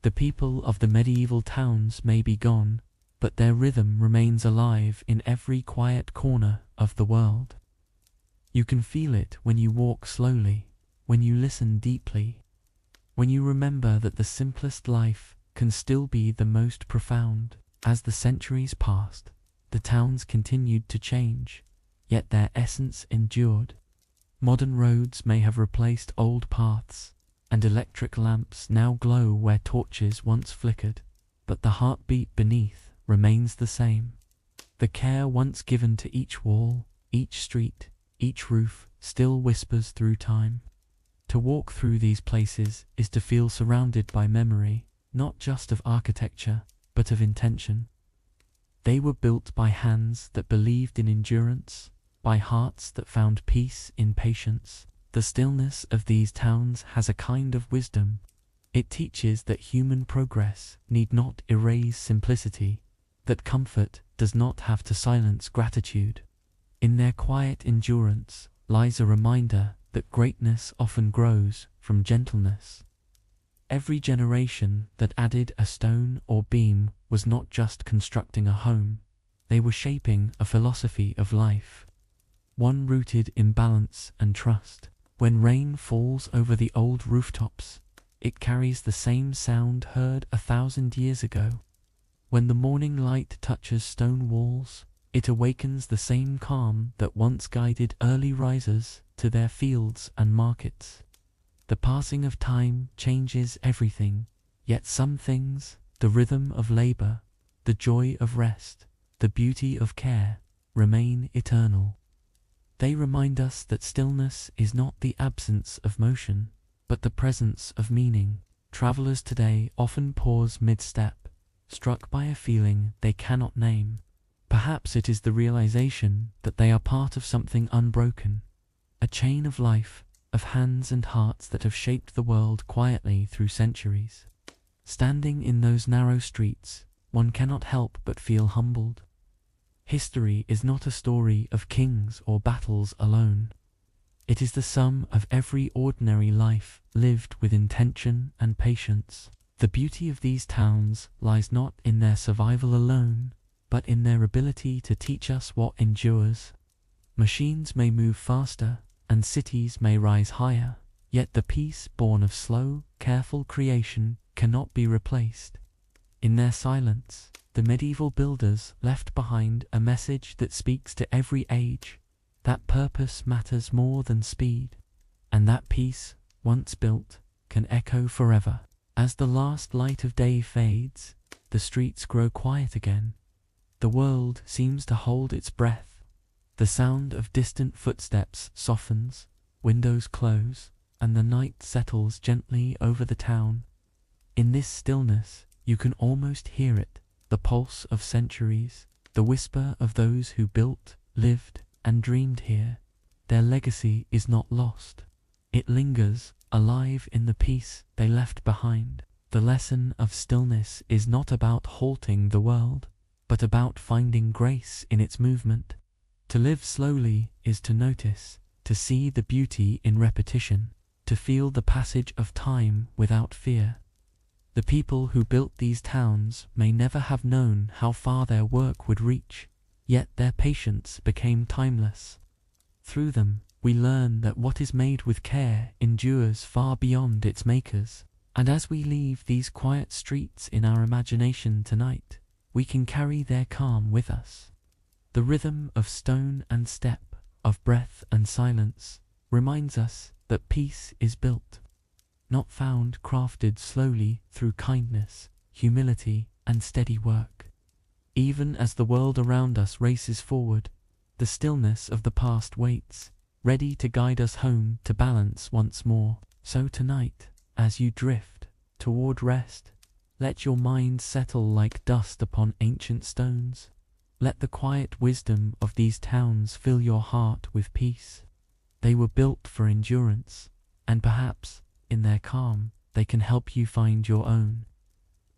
The people of the medieval towns may be gone, but their rhythm remains alive in every quiet corner of the world. You can feel it when you walk slowly, when you listen deeply, when you remember that the simplest life can still be the most profound. As the centuries passed, the towns continued to change, yet their essence endured. Modern roads may have replaced old paths, and electric lamps now glow where torches once flickered, but the heartbeat beneath remains the same. The care once given to each wall, each street, each roof still whispers through time. To walk through these places is to feel surrounded by memory, not just of architecture, but of intention. They were built by hands that believed in endurance, by hearts that found peace in patience. The stillness of these towns has a kind of wisdom. It teaches that human progress need not erase simplicity, that comfort does not have to silence gratitude. In their quiet endurance lies a reminder that greatness often grows from gentleness. Every generation that added a stone or beam was not just constructing a home, they were shaping a philosophy of life, one rooted in balance and trust. When rain falls over the old rooftops, it carries the same sound heard 1,000 years ago. When the morning light touches stone walls, it awakens the same calm that once guided early risers to their fields and markets. The passing of time changes everything, yet some things, the rhythm of labor, the joy of rest, the beauty of care, remain eternal. They remind us that stillness is not the absence of motion, but the presence of meaning. Travelers today often pause mid-step, struck by a feeling they cannot name. Perhaps it is the realization that they are part of something unbroken, a chain of life, of hands and hearts that have shaped the world quietly through centuries. Standing in those narrow streets, one cannot help but feel humbled. History is not a story of kings or battles alone. It is the sum of every ordinary life lived with intention and patience. The beauty of these towns lies not in their survival alone, but in their ability to teach us what endures. Machines may move faster, and cities may rise higher, yet the peace born of slow, careful creation cannot be replaced. In their silence, the medieval builders left behind a message that speaks to every age, that purpose matters more than speed, and that peace, once built, can echo forever. As the last light of day fades, the streets grow quiet again. The world seems to hold its breath. The sound of distant footsteps softens, windows close, and the night settles gently over the town. In this stillness, you can almost hear it, the pulse of centuries, the whisper of those who built, lived, and dreamed here. Their legacy is not lost. It lingers, alive in the peace they left behind. The lesson of stillness is not about halting the world, but about finding grace in its movement. To live slowly is to notice, to see the beauty in repetition, to feel the passage of time without fear. The people who built these towns may never have known how far their work would reach, yet their patience became timeless. Through them, we learn that what is made with care endures far beyond its makers. And as we leave these quiet streets in our imagination tonight, we can carry their calm with us. The rhythm of stone and step, of breath and silence, reminds us that peace is built, not found, crafted slowly through kindness, humility, and steady work. Even as the world around us races forward, the stillness of the past waits, ready to guide us home to balance once more. So tonight, as you drift toward rest, let your mind settle like dust upon ancient stones. Let the quiet wisdom of these towns fill your heart with peace. They were built for endurance, and perhaps, in their calm, they can help you find your own.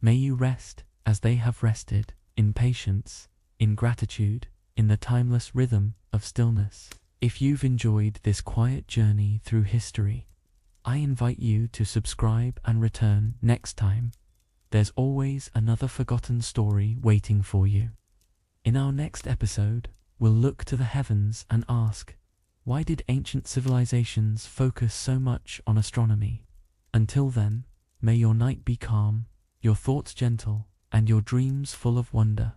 May you rest as they have rested, in patience, in gratitude, in the timeless rhythm of stillness. If you've enjoyed this quiet journey through history, I invite you to subscribe and return next time. there's always another forgotten story waiting for you. In our next episode, we'll look to the heavens and ask, why did ancient civilizations focus so much on astronomy? Until then, may your night be calm, your thoughts gentle, and your dreams full of wonder.